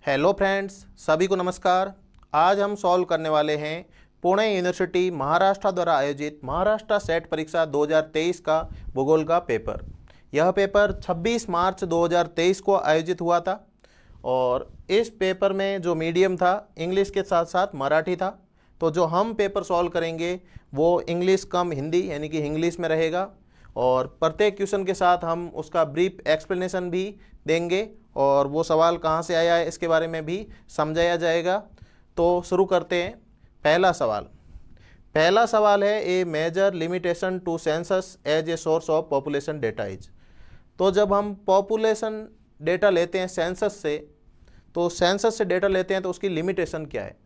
Hello friends, सभी को नमस्कार। आज हम सॉल्व करने वाले हैं पुणे यूनिवर्सिटी महाराष्ट्र द्वारा आयोजित महाराष्ट्र सेट परीक्षा 2023 का भूगोल का पेपर। यह पेपर 26 मार्च 2023 को आयोजित हुआ था और इस पेपर में जो मीडियम था इंग्लिश के साथ साथ मराठी था। तो जो हम पेपर सॉल्व करेंगे वो इंग्लिश कम हिंदी यानी कि इंग्लिश में रहेगा और प्रत्येक क्वेश्चन के साथ हम उसका ब्रीफ एक्सप्लेनेशन भी देंगे और वो सवाल कहाँ से आया है इसके बारे में भी समझाया जाएगा। तो शुरू करते हैं। पहला सवाल है a major limitation to census as a source of population data is. तो जब हम पॉपुलेशन डेटा लेते हैं सेंसस से, तो सेंसस से डेटा लेते हैं तो उसकी लिमिटेशन क्या है।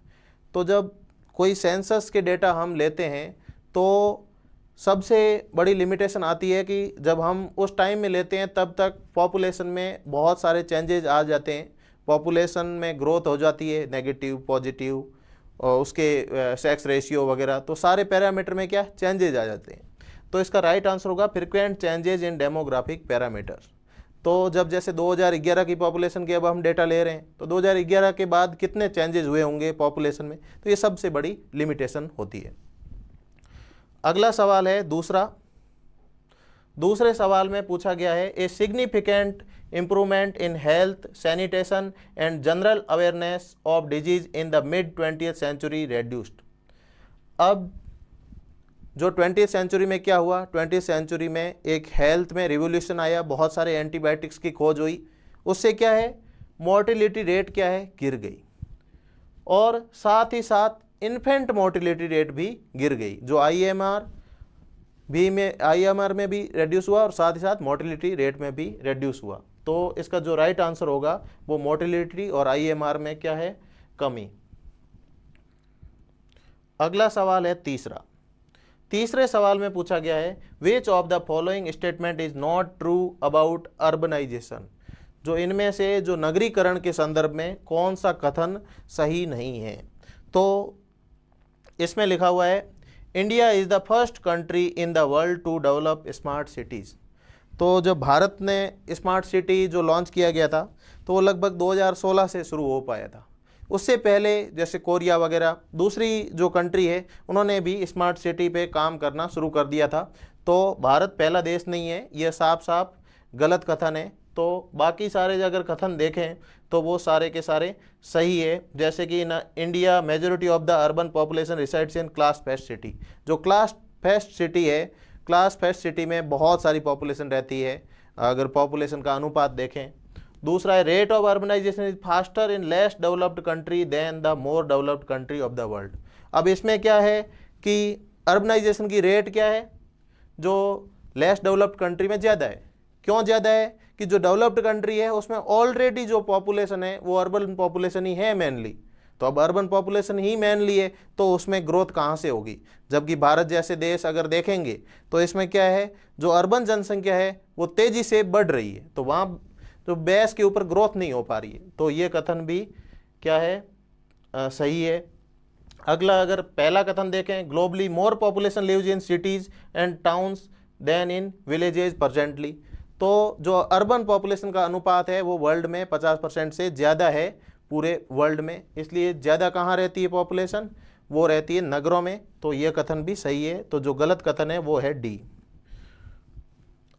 तो जब कोई सेंसस के डेटा हम लेते हैं तो सबसे बड़ी लिमिटेशन आती है कि जब हम उस टाइम में लेते हैं तब तक पॉपुलेशन में बहुत सारे चेंजेज आ जाते हैं। पॉपुलेशन में ग्रोथ हो जाती है, नेगेटिव पॉजिटिव, और उसके सेक्स रेशियो वगैरह, तो सारे पैरामीटर में क्या चेंजेज आ जाते हैं। तो इसका राइट आंसर होगा frequent changes in demographic parameters. तो जब जैसे 2011 की पॉपुलेशन के अब हम डेटा ले रहे हैं तो 2011 के बाद कितने चेंजेस हुए होंगे पॉपुलेशन में, तो ये सबसे बड़ी लिमिटेशन होती है। अगला सवाल है दूसरे सवाल में पूछा गया है a significant improvement in health, sanitation and general awareness of disease in the mid 20th century reduced. अब जो 20th सेंचुरी में क्या हुआ, 20th सेंचुरी में एक हेल्थ में रिवोल्यूशन आया, बहुत सारे एंटीबायोटिक्स की खोज हुई। उससे क्या है, मोर्टिलिटी रेट क्या है, गिर गई और साथ ही साथ इन्फेंट मोर्टिलिटी रेट भी गिर गई। जो आईएमआर में भी रेड्यूस हुआ और साथ ही साथ मोर्टिलिटी रेट में भी रेड्यूस हुआ। तो इसका जो राइट आंसर होगा वो मोर्टिलिटी और आईएमआर में क्या है, कमी। अगला सवाल है तीसरे सवाल में पूछा गया है which of the following statement is not true about urbanisation. जो इनमें से जो नगरीकरण के संदर्भ में कौन सा कथन सही नहीं है। तो इसमें लिखा हुआ है India is the first country in the world to develop smart cities. तो जब भारत ने स्मार्ट सिटी जो लॉन्च किया गया था तो वो लगभग 2016 से शुरू हो पाया था। उससे पहले जैसे कोरिया वगैरह दूसरी जो कंट्री है उन्होंने भी स्मार्ट सिटी पे काम करना शुरू कर दिया था। तो भारत पहला देश नहीं है, यह साफ साफ गलत कथन है। तो बाकी सारे अगर कथन देखें तो वो सारे के सारे सही है। जैसे कि India majority of the urban population resides in class fest city. जो क्लास फेस्ट सिटी है, क्लास फेस्ट सिटी में बहुत सारी पॉपुलेशन रहती है अगर पॉपुलेशन का अनुपात देखें। दूसरा है rate of urbanisation is faster in less developed country than the more developed country of the world. अब इसमें क्या है कि अर्बनाइजेशन की रेट क्या है, जो लेस डेवलप्ड कंट्री में ज़्यादा है। क्यों ज़्यादा है कि जो डेवलप्ड कंट्री है उसमें ऑलरेडी जो पॉपुलेशन है वो अर्बन पॉपुलेशन ही है मेनली। तो अब अर्बन पॉपुलेशन ही मेनली है तो उसमें ग्रोथ कहाँ से होगी। जबकि भारत जैसे देश अगर देखेंगे तो इसमें क्या है, जो अर्बन जनसंख्या है वो तेज़ी से बढ़ रही है, तो वहाँ जो बेस के ऊपर ग्रोथ नहीं हो पा रही है। तो ये कथन भी क्या है, सही है। अगला अगर पहला कथन देखें, globally more population lives in cities and towns than in villages presently. तो जो अर्बन पॉपुलेशन का अनुपात है वो वर्ल्ड में 50% से ज़्यादा है पूरे वर्ल्ड में, इसलिए ज़्यादा कहाँ रहती है पॉपुलेशन, वो रहती है नगरों में। तो ये कथन भी सही है। तो जो गलत कथन है वो है डी।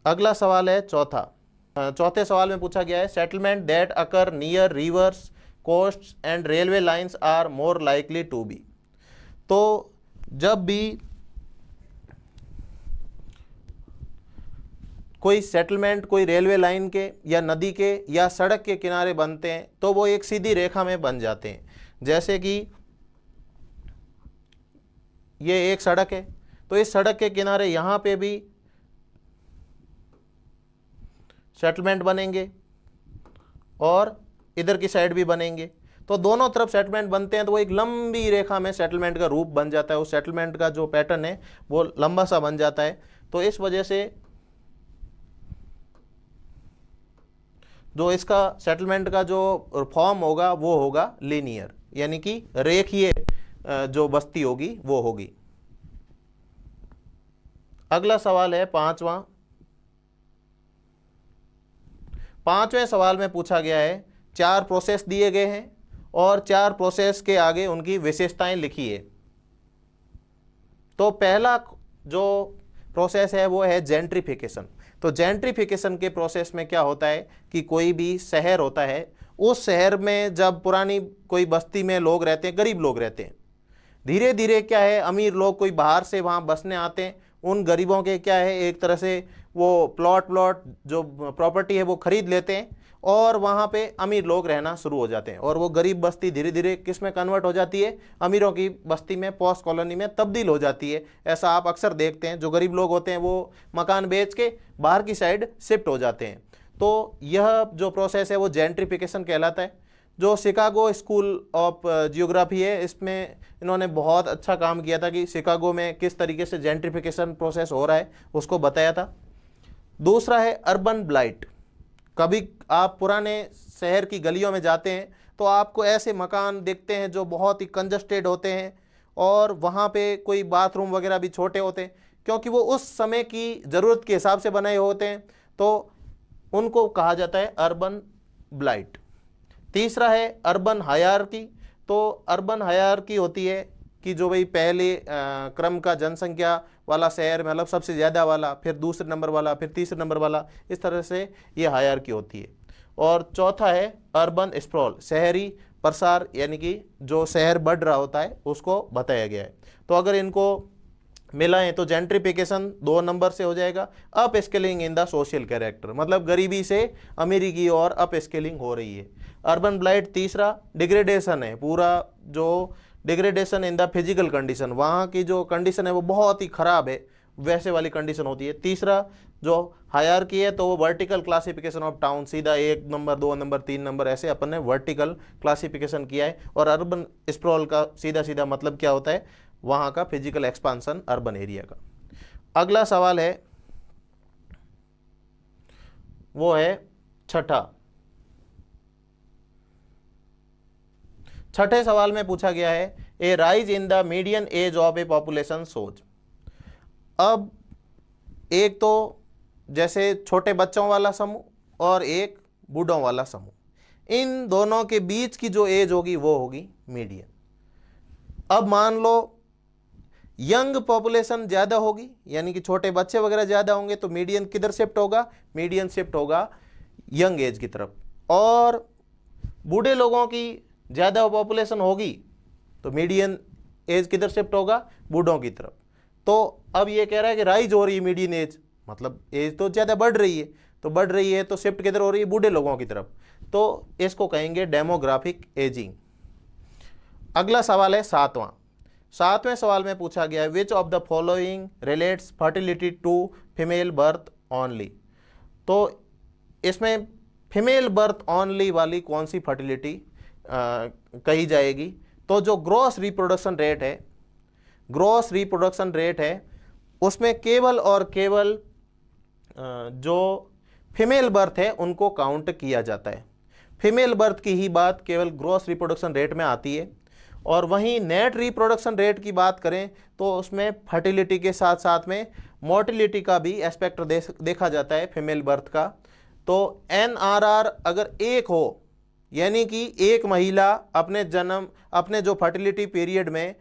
अगला सवाल है चौथे सवाल में पूछा गया है settlement that occur near rivers, coasts and railway lines are more likely to be. तो जब भी कोई सेटलमेंट कोई रेलवे लाइन के या नदी के या सड़क के किनारे बनते हैं तो वो एक सीधी रेखा में बन जाते हैं। जैसे कि ये एक सड़क है तो इस सड़क के किनारे यहाँ पे भी सेटलमेंट बनेंगे और इधर की साइड भी बनेंगे। तो दोनों तरफ सेटलमेंट बनते हैं तो वो एक लंबी रेखा में सेटलमेंट का रूप बन जाता है। उस सेटलमेंट का जो पैटर्न है वो लंबा सा बन जाता है। तो इस वजह से जो इसका सेटलमेंट का जो फॉर्म होगा वो होगा लीनियर, यानी कि रेखीय जो बस्ती होगी वो होगी। अगला सवाल है पांचवें सवाल में पूछा गया है 4 प्रोसेस दिए गए हैं और 4 प्रोसेस के आगे उनकी विशेषताएं लिखी है। तो पहला जो प्रोसेस है वो है जेंट्रिफिकेशन। तो जेंट्रिफिकेशन के प्रोसेस में क्या होता है कि कोई भी शहर होता है, उस शहर में जब पुरानी कोई बस्ती में लोग रहते हैं, गरीब लोग रहते हैं, धीरे धीरे क्या है अमीर लोग कोई बाहर से वहाँ बसने आते हैं, उन गरीबों के क्या है एक तरह से वो प्लॉट जो प्रॉपर्टी है वो खरीद लेते हैं और वहाँ पे अमीर लोग रहना शुरू हो जाते हैं और वो गरीब बस्ती धीरे धीरे किस में कन्वर्ट हो जाती है, अमीरों की बस्ती में, पोस्ट कॉलोनी में तब्दील हो जाती है। ऐसा आप अक्सर देखते हैं, जो गरीब लोग होते हैं वो मकान बेच के बाहर की साइड शिफ्ट हो जाते हैं। तो यह जो प्रोसेस है वो जेंट्रिफिकेशन कहलाता है। जो शिकागो स्कूल ऑफ जियोग्राफी है, इसमें इन्होंने बहुत अच्छा काम किया था कि शिकागो में किस तरीके से जेंट्रिफिकेशन प्रोसेस हो रहा है उसको बताया था। दूसरा है अर्बन ब्लाइट। कभी आप पुराने शहर की गलियों में जाते हैं तो आपको ऐसे मकान दिखते हैं जो बहुत ही कंजस्टेड होते हैं और वहाँ पे कोई बाथरूम वगैरह भी छोटे होते हैं, क्योंकि वो उस समय की ज़रूरत के हिसाब से बनाए होते हैं, तो उनको कहा जाता है अर्बन ब्लाइट। तीसरा है अर्बन हायरार्की। तो अर्बन हायरार्की होती है कि जो भाई पहले क्रम का जनसंख्या वाला शहर, मतलब सबसे ज़्यादा वाला, फिर दूसरे नंबर वाला, फिर तीसरे नंबर वाला, इस तरह से ये हायरार्की होती है। और चौथा है अर्बन स्प्रॉल, शहरी प्रसार, यानी कि जो शहर बढ़ रहा होता है उसको बताया गया है। तो अगर इनको मिलाएं तो जेंट्रिफिकेशन 2 नंबर से हो जाएगा। Up scaling in the social character, मतलब गरीबी से अमीरी की ओर अप स्केलिंग हो रही है। अर्बन ब्लाइट तीसरा डिग्रेडेशन है, पूरा जो degradation in the physical condition, वहाँ की जो कंडीशन है वो बहुत ही ख़राब है, वैसे वाली कंडीशन होती है। तीसरा जो हायरार्की है तो वो वर्टिकल क्लासिफिकेशन ऑफ टाउन, सीधा 1 नंबर 2 नंबर 3 नंबर ऐसे अपन ने वर्टिकल क्लासिफिकेशन किया है। और अर्बन स्प्रॉल का सीधा सीधा मतलब क्या होता है, वहाँ का फिजिकल एक्सपांसन अर्बन एरिया का। अगला सवाल है वो है छठे सवाल में पूछा गया है a rise in the median age of a population सोच। अब एक तो जैसे छोटे बच्चों वाला समूह और एक बूढ़ों वाला समूह, इन दोनों के बीच की जो एज होगी वो होगी मीडियन। अब मान लो यंग पॉपुलेशन ज़्यादा होगी, यानी कि छोटे बच्चे वगैरह ज़्यादा होंगे, तो मीडियन किधर शिफ्ट होगा, मीडियन शिफ्ट होगा यंग एज की तरफ। और बूढ़े लोगों की ज़्यादा पॉपुलेशन होगी तो मीडियन एज किधर शिफ्ट होगा, बूढ़ों की तरफ। तो अब ये कह रहा है कि राइज हो रही है मीडियन एज, मतलब एज तो ज़्यादा बढ़ रही है, तो बढ़ रही है तो शिफ्ट किधर हो रही है, बूढ़े लोगों की तरफ। तो इसको कहेंगे डेमोग्राफिक एजिंग। अगला सवाल है सातवें सवाल में पूछा गया है which of the following relates fertility to female birth only. तो इसमें फीमेल बर्थ ओनली वाली कौन सी फर्टिलिटी कही जाएगी। तो जो ग्रॉस रिप्रोडक्शन रेट है उसमें केवल और केवल जो फीमेल बर्थ है उनको काउंट किया जाता है। फीमेल बर्थ की ही बात केवल ग्रॉस रिप्रोडक्शन रेट में आती है। और वहीं नेट रिप्रोडक्शन रेट की बात करें तो उसमें फर्टिलिटी के साथ साथ में मोर्टिलिटी का भी एस्पेक्ट देखा जाता है फीमेल बर्थ का। तो NRR अगर 1 हो, यानी कि एक महिला अपने जो फर्टिलिटी पीरियड में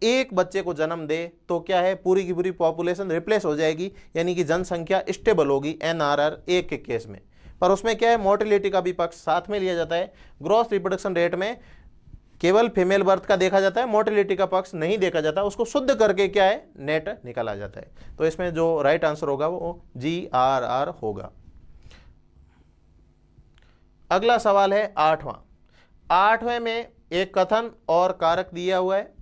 एक बच्चे को जन्म दे, तो क्या है पूरी की पूरी पॉपुलेशन रिप्लेस हो जाएगी, यानी कि जनसंख्या स्टेबल होगी NRR 1 के केस में। पर उसमें क्या है, मोर्टिलिटी का भी पक्ष साथ में लिया जाता है। ग्रॉस रिप्रोडक्शन रेट में केवल फीमेल बर्थ का देखा जाता है, मोर्टिलिटी का पक्ष नहीं देखा जाता, उसको शुद्ध करके क्या है नेट निकाला जाता है। तो इसमें जो राइट आंसर होगा वो GRR होगा। अगला सवाल है 8वां में एक कथन और कारक दिया हुआ है,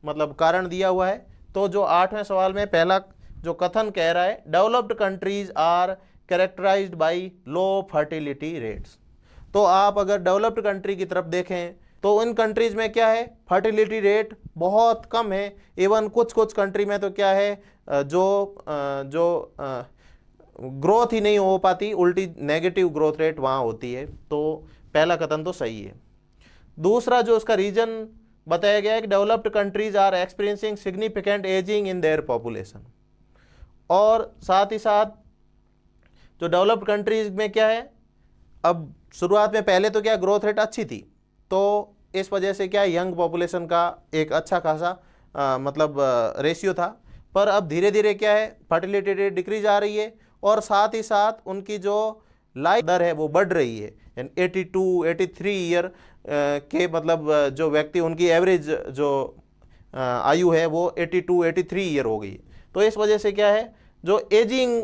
मतलब कारण दिया हुआ है। तो जो 8वें सवाल में पहला जो कथन कह रहा है developed countries are characterised by low fertility rates. तो आप अगर डेवलप्ड कंट्री की तरफ देखें तो इन कंट्रीज में क्या है, फर्टिलिटी रेट बहुत कम है। इवन कुछ कंट्री में तो क्या है जो ग्रोथ ही नहीं हो पाती, उल्टी नेगेटिव ग्रोथ रेट वहाँ होती है। तो पहला कथन तो सही है। दूसरा जो उसका रीजन बताया गया है कि developed countries are experiencing significant ageing in their population. और साथ ही साथ जो डेवलप्ड कंट्रीज में क्या है, अब शुरुआत में पहले तो क्या ग्रोथ रेट अच्छी थी, तो इस वजह से क्या यंग पॉपुलेशन का एक अच्छा खासा मतलब रेशियो था। पर अब धीरे धीरे क्या है, फर्टिलिटी रेट डिक्रीज आ रही है और साथ ही साथ उनकी जो लाइफ दर है वो बढ़ रही है। 82 83 ईयर के मतलब जो व्यक्ति, उनकी एवरेज जो आयु है वो 82 83 ईयर हो गई। तो इस वजह से क्या है, जो एजिंग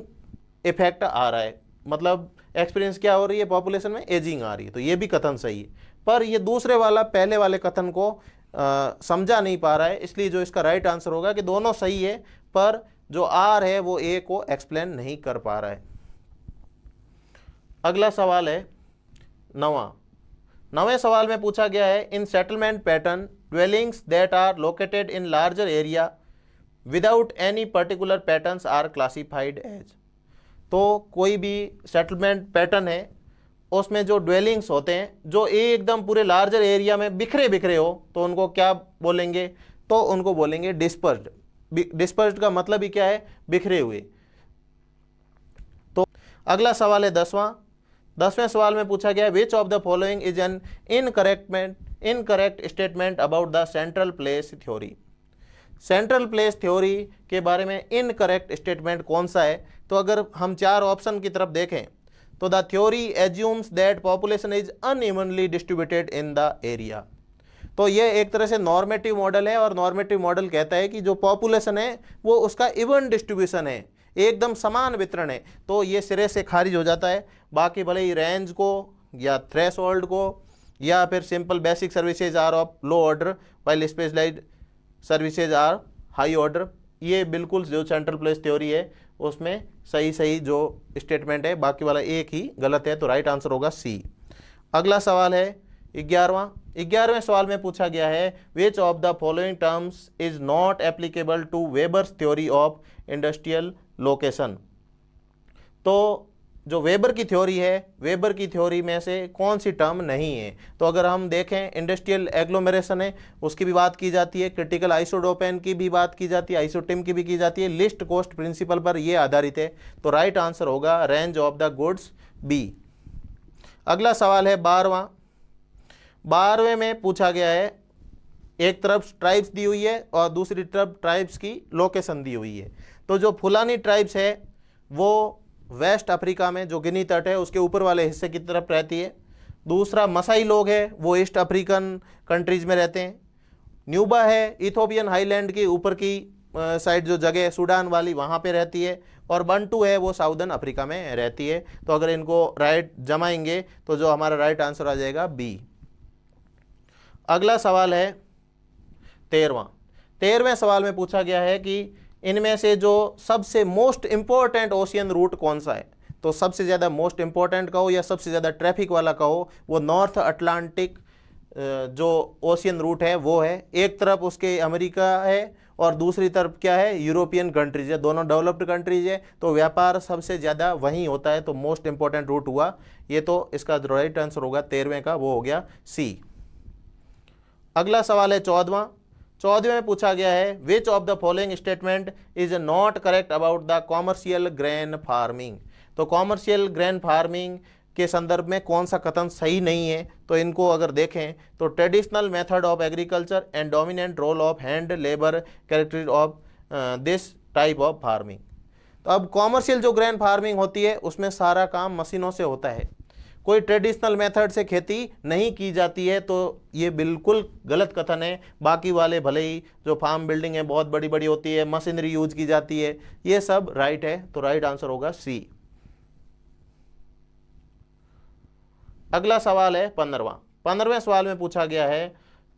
इफेक्ट आ रहा है, मतलब एक्सपीरियंस क्या हो रही है, पॉपुलेशन में एजिंग आ रही है। तो ये भी कथन सही है, पर ये दूसरे वाला पहले वाले कथन को समझा नहीं पा रहा है, इसलिए जो इसका राइट आंसर होगा कि दोनों सही है, पर जो आर है वो ए को एक्सप्लेन नहीं कर पा रहा है। अगला सवाल है नवें सवाल में पूछा गया है, in settlement pattern dwellings that are located in larger area without any particular patterns are classified as। तो कोई भी सेटलमेंट पैटर्न है उसमें जो ड्वेलिंग्स होते हैं जो एकदम पूरे लार्जर एरिया में बिखरे बिखरे हो, तो उनको क्या बोलेंगे, तो उनको बोलेंगे डिस्पर्स्ड। डिस्पर्स्ड का मतलब ही क्या है, बिखरे हुए। तो अगला सवाल है 10वें सवाल में पूछा गया है, which of the following is an incorrect statement about the central place theory. Central place theory के बारे में इनकरेक्ट स्टेटमेंट कौन सा है, तो अगर हम 4 ऑप्शन की तरफ देखें तो the theory assumes that population is unevenly distributed in the area. तो ये एक तरह से नॉर्मेटिव मॉडल है, और नॉर्मेटिव मॉडल कहता है कि जो पॉपुलेशन है वो उसका इवन डिस्ट्रीब्यूशन है, एकदम समान वितरण है। तो ये सिरे से खारिज हो जाता है। बाकी भले ही रेंज को या थ्रेशोल्ड को या फिर simple basic services are of low order while specialised services are high order, ये बिल्कुल जो सेंट्रल प्लेस थ्योरी है उसमें सही जो स्टेटमेंट है, बाकी वाला एक ही गलत है। तो राइट आंसर होगा सी। अगला सवाल है 11वें सवाल में पूछा गया है, which of the following terms is not applicable to Weber's theory of industrial location. तो जो वेबर की थ्योरी है, वेबर की थ्योरी में से कौन सी टर्म नहीं है, तो अगर हम देखें इंडस्ट्रियल एग्लोमेरेशन है उसकी भी बात की जाती है, क्रिटिकल आइसोडोपेन की भी बात की जाती है, आइसोटिम की भी की जाती है, लिस्ट कॉस्ट प्रिंसिपल पर ये आधारित है। तो राइट आंसर होगा range of the goods B. अगला सवाल है 12वें में पूछा गया है, एक तरफ ट्राइब्स दी हुई है और दूसरी तरफ ट्राइब्स की लोकेशन दी हुई है। तो जो फुलानी ट्राइब्स है वो वेस्ट अफ्रीका में जो गिनी तट है उसके ऊपर वाले हिस्से की तरफ रहती है। दूसरा मसाई लोग है वो ईस्ट अफ्रीकन कंट्रीज में रहते हैं। न्यूबा है इथोपियन हाईलैंड की ऊपर की साइड जो जगह है सूडान वाली, वहाँ पे रहती है। और बंटू है वो साउदर्न अफ्रीका में रहती है। तो अगर इनको राइट जमाएंगे तो जो हमारा राइट आंसर आ जाएगा बी। अगला सवाल है 13वें सवाल में पूछा गया है कि इनमें से जो सबसे मोस्ट इंपॉर्टेंट ओशियन रूट कौन सा है। तो सबसे ज़्यादा मोस्ट इंपॉर्टेंट कहो या सबसे ज़्यादा ट्रैफिक वाला कहो, वो नॉर्थ अटलांटिक जो ओशियन रूट है वो है। एक तरफ उसके अमेरिका है और दूसरी तरफ क्या है, यूरोपियन कंट्रीज है, दोनों डेवलप्ड कंट्रीज है। तो व्यापार सबसे ज़्यादा वहीं होता है, तो मोस्ट इंपॉर्टेंट रूट हुआ ये। तो इसका राइट आंसर होगा 13वें का, वो हो गया सी। अगला सवाल है 14वें में पूछा गया है, which of the following statement is not correct about the commercial grain farming. तो कॉमर्शियल ग्रेन फार्मिंग के संदर्भ में कौन सा कथन सही नहीं है। तो इनको अगर देखें तो traditional method of agriculture and dominant role of hand labour characteristic of this type of farming. तो अब कॉमर्शियल जो ग्रेन फार्मिंग होती है उसमें सारा काम मशीनों से होता है, कोई ट्रेडिशनल मेथड से खेती नहीं की जाती है। तो ये बिल्कुल गलत कथन है। बाकी वाले भले ही जो फार्म बिल्डिंग है बहुत बड़ी बड़ी होती है, मशीनरी यूज की जाती है, ये सब राइट है। तो राइट आंसर होगा सी। अगला सवाल है 15वें सवाल में पूछा गया है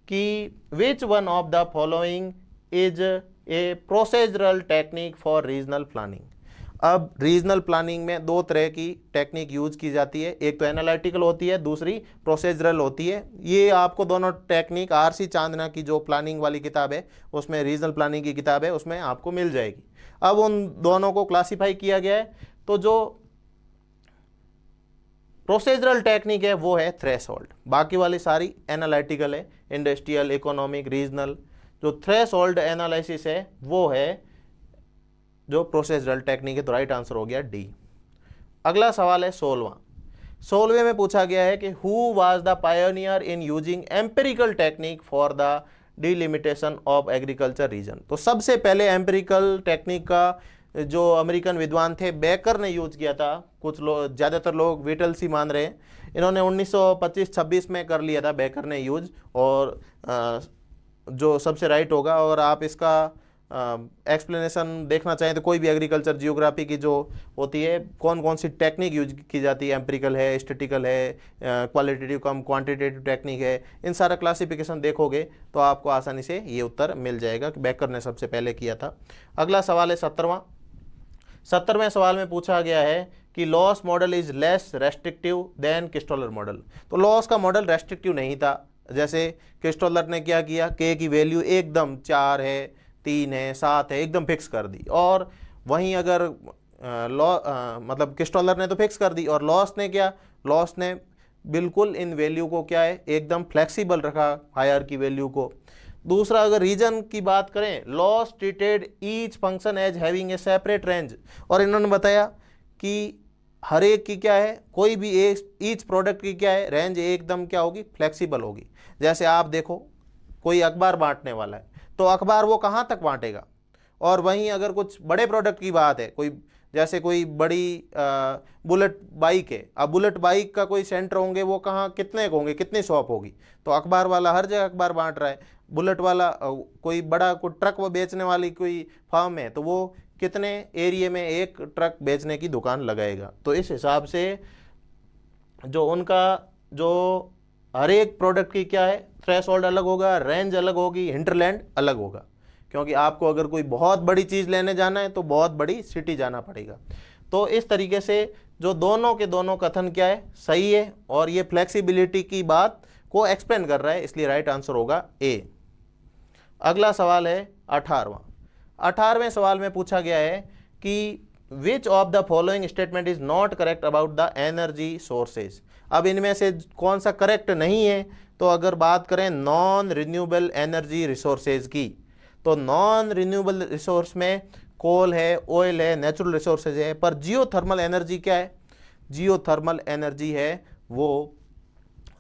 कि विच one of the following is a procedural technique for regional planning. अब रीजनल प्लानिंग में 2 तरह की टेक्निक यूज की जाती है, एक तो एनालिटिकल होती है, दूसरी प्रोसीजरल होती है। ये आपको दोनों टेक्निक आरसी चांदना की जो प्लानिंग वाली किताब है उसमें, रीजनल प्लानिंग की किताब है उसमें आपको मिल जाएगी। अब उन दोनों को क्लासीफाई किया गया है। तो जो प्रोसीजरल टेक्निक है वो है थ्रेशोल्ड, बाकी वाली सारी एनालिटिकल है, इंडस्ट्रियल, इकोनॉमिक, रीजनल। जो थ्रेशोल्ड एनालिसिस है वो है जो प्रोसीजरल टेक्निक है। तो राइट आंसर हो गया डी। अगला सवाल है 16वां 16वें में पूछा गया है कि who was the pioneer in using empirical technique for the delimitation of agriculture region. तो सबसे पहले एम्पिरिकल टेक्निक का जो अमेरिकन विद्वान थे बेकर ने यूज किया था। कुछ लोग, ज़्यादातर लोग विटल्स ही मान रहे हैं, इन्होंने 1925-26 में कर लिया था बेकर ने यूज, और जो सबसे राइट होगा। और आप इसका एक्सप्लेनेशन देखना चाहें तो कोई भी एग्रीकल्चर जियोग्राफी की जो होती है, कौन कौन सी टेक्निक यूज की जाती है, एम्पिरिकल है, स्टैटिकल है, क्वालिटेटिव कम क्वांटिटेटिव टेक्निक है, इन सारा क्लासिफिकेशन देखोगे तो आपको आसानी से ये उत्तर मिल जाएगा कि बेकर ने सबसे पहले किया था। अगला सवाल है 17वें सवाल में पूछा गया है कि Losch model is less restrictive than Christaller model. तो लॉस का मॉडल रेस्ट्रिक्टिव नहीं था, जैसे क्रिस्टोलर ने क्या किया, के की वैल्यू एकदम 4 है, 3 है, 7 है, एकदम फिक्स कर दी। और वहीं अगर मतलब क्रिस्टोलर ने तो फिक्स कर दी, और लॉस ने क्या, लॉस ने बिल्कुल इन वैल्यू को क्या है, एकदम फ्लेक्सिबल रखा हायर की वैल्यू को। दूसरा, अगर रीजन की बात करें, Losch treated each function as having a separate range, और इन्होंने बताया कि हर एक की क्या है, कोई भी एक ईच प्रोडक्ट की क्या है, रेंज एकदम क्या होगी, फ्लेक्सिबल होगी। जैसे आप देखो, कोई अखबार बांटने वाला है तो अखबार वो कहाँ तक बांटेगा, और वहीं अगर कुछ बड़े प्रोडक्ट की बात है, कोई जैसे कोई बड़ी बुलेट बाइक है, अब बुलेट बाइक का कोई सेंटर होंगे, वो कहाँ कितने होंगे, कितनी शॉप होगी, तो अखबार वाला हर जगह अखबार बांट रहा है। बुलेट वाला कोई बड़ा कोई ट्रक वो बेचने वाली कोई फार्म है तो वो कितने एरिया में एक ट्रक बेचने की दुकान लगाएगा। तो इस हिसाब से जो उनका जो हर एक प्रोडक्ट की क्या है, थ्रेशोल्ड अलग होगा, रेंज अलग होगी, हिंटरलैंड अलग होगा, क्योंकि आपको अगर कोई बहुत बड़ी चीज़ लेने जाना है तो बहुत बड़ी सिटी जाना पड़ेगा। तो इस तरीके से जो दोनों के दोनों कथन क्या है, सही है, और ये फ्लेक्सिबिलिटी की बात को एक्सप्लेन कर रहा है, इसलिए राइट आंसर होगा ए। अगला सवाल है 18वें सवाल में पूछा गया है कि विच of the following statement is not correct about the energy sources. अब इनमें से कौन सा करेक्ट नहीं है, तो अगर बात करें नॉन रिन्यूएबल एनर्जी रिसोर्सेज की, तो नॉन रिन्यूएबल रिसोर्स में कोल है, ऑयल है, नेचुरल रिसोर्सेज है, पर जियोथर्मल एनर्जी क्या है, जियोथर्मल एनर्जी है वो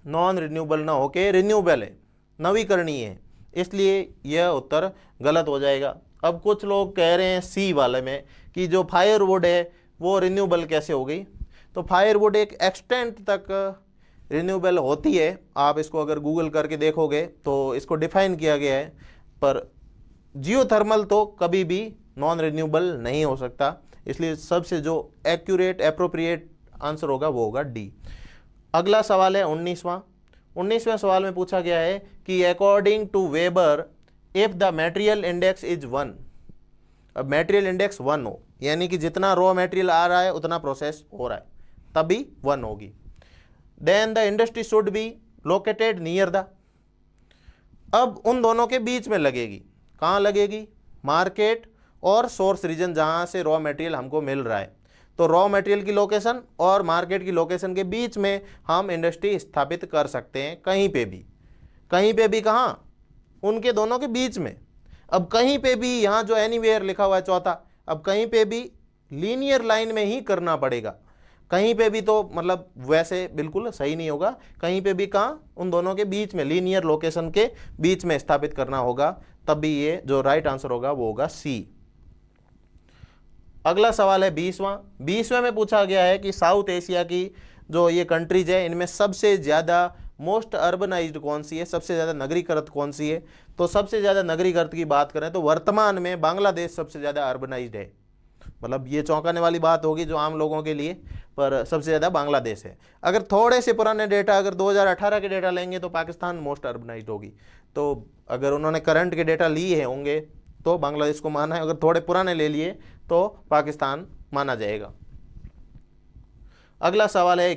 नॉन रिन्यूएबल ना होके रिन्यूएबल है, नवीकरणीय है, इसलिए यह उत्तर गलत हो जाएगा। अब कुछ लोग कह रहे हैं सी वाले में कि जो फायरवुड है वो रिन्यूएबल कैसे हो गई, तो फायरवुड एक एक्सटेंट तक रिन्यूएबल होती है, आप इसको अगर गूगल करके देखोगे तो इसको डिफाइन किया गया है, पर जियोथर्मल तो कभी भी नॉन रिन्यूएबल नहीं हो सकता, इसलिए सबसे जो एक्यूरेट एप्रोप्रिएट आंसर होगा वो होगा डी। अगला सवाल है 19वें सवाल में पूछा गया है कि according to Weber if the material index is 1। अब मटेरियल इंडेक्स 1 हो, यानी कि जितना रॉ मटेरियल आ रहा है उतना प्रोसेस हो रहा है, तभी 1 होगी। Then the industry should be located near the, अब उन दोनों के बीच में लगेगी, कहाँ लगेगी, मार्केट और सोर्स रीजन जहाँ से रॉ मटेरियल हमको मिल रहा है। तो रॉ मटेरियल की लोकेशन और मार्केट की लोकेशन के बीच में हम इंडस्ट्री स्थापित कर सकते हैं, कहीं पे भी कहाँ, उनके दोनों के बीच में। अब कहीं पे भी, यहाँ जो एनीवेयर लिखा हुआ है चौथा, अब कहीं पे भी लीनियर लाइन में ही करना पड़ेगा, कहीं पे भी तो मतलब वैसे बिल्कुल सही नहीं होगा, कहीं पे भी कहाँ, उन दोनों के बीच में, लीनियर लोकेशन के बीच में स्थापित करना होगा, तब भी ये जो राइट आंसर होगा वो होगा सी। अगला सवाल है 20वां में पूछा गया है कि साउथ एशिया की जो ये कंट्रीज है इनमें सबसे ज़्यादा मोस्ट अर्बनाइज्ड कौन सी है, सबसे ज़्यादा नगरीकृत कौन सी है। तो सबसे ज़्यादा नगरीकृत की बात करें तो वर्तमान में बांग्लादेश सबसे ज़्यादा अर्बनाइज्ड है, मतलब ये चौंकाने वाली बात होगी जो आम लोगों के लिए, पर सबसे ज़्यादा बांग्लादेश है। अगर थोड़े से पुराने डेटा, अगर 2018 के डेटा लेंगे तो पाकिस्तान मोस्ट अर्बनाइज्ड होगी। तो अगर उन्होंने करंट के डेटा लिए हैं होंगे तो बांग्लादेश को माना है, अगर थोड़े पुराने ले लिए तो पाकिस्तान माना जाएगा। अगला सवाल है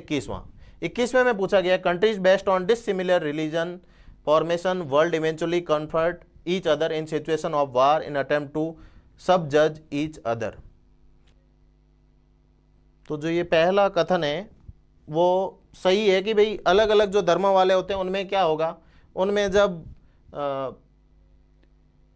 21वें में पूछा गया countries based on dissimilar religion formation world eventually confront each other in situation of war in attempt to subjugate each other. तो जो ये पहला कथन है वो सही है कि भाई अलग अलग जो धर्म वाले होते हैं उनमें क्या होगा, उनमें जब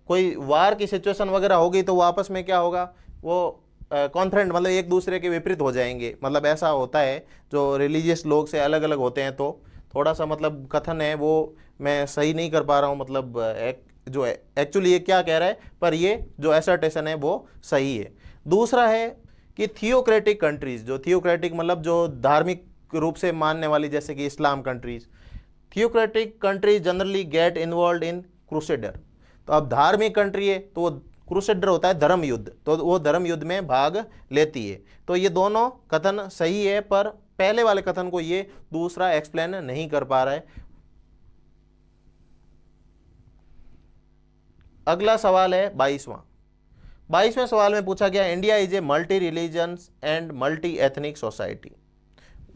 कोई वार की सिचुएशन वगैरह होगी तो वो आपस में क्या होगा, वो कॉन्फ्रेंट मतलब एक दूसरे के विपरीत हो जाएंगे, मतलब ऐसा होता है जो रिलीजियस लोग से अलग अलग होते हैं। तो थोड़ा सा मतलब कथन है वो मैं सही नहीं कर पा रहा हूँ, मतलब जो एक्चुअली ये क्या कह रहा है, पर ये जो असर्टेशन है वो सही है। दूसरा है कि थियोक्रेटिक कंट्रीज, जो थियोक्रेटिक मतलब जो धार्मिक रूप से मानने वाली, जैसे कि Islam countries, theocratic countries generally get involve in crusader. तो अब धार्मिक कंट्री है तो वो क्रूसेडर होता है धर्म युद्ध, तो वो धर्म युद्ध में भाग लेती है। तो ये दोनों कथन सही है, पर पहले वाले कथन को ये दूसरा एक्सप्लेन नहीं कर पा रहा है। अगला सवाल है 22वें सवाल में पूछा गया India is a multi religions and multi ethnic society.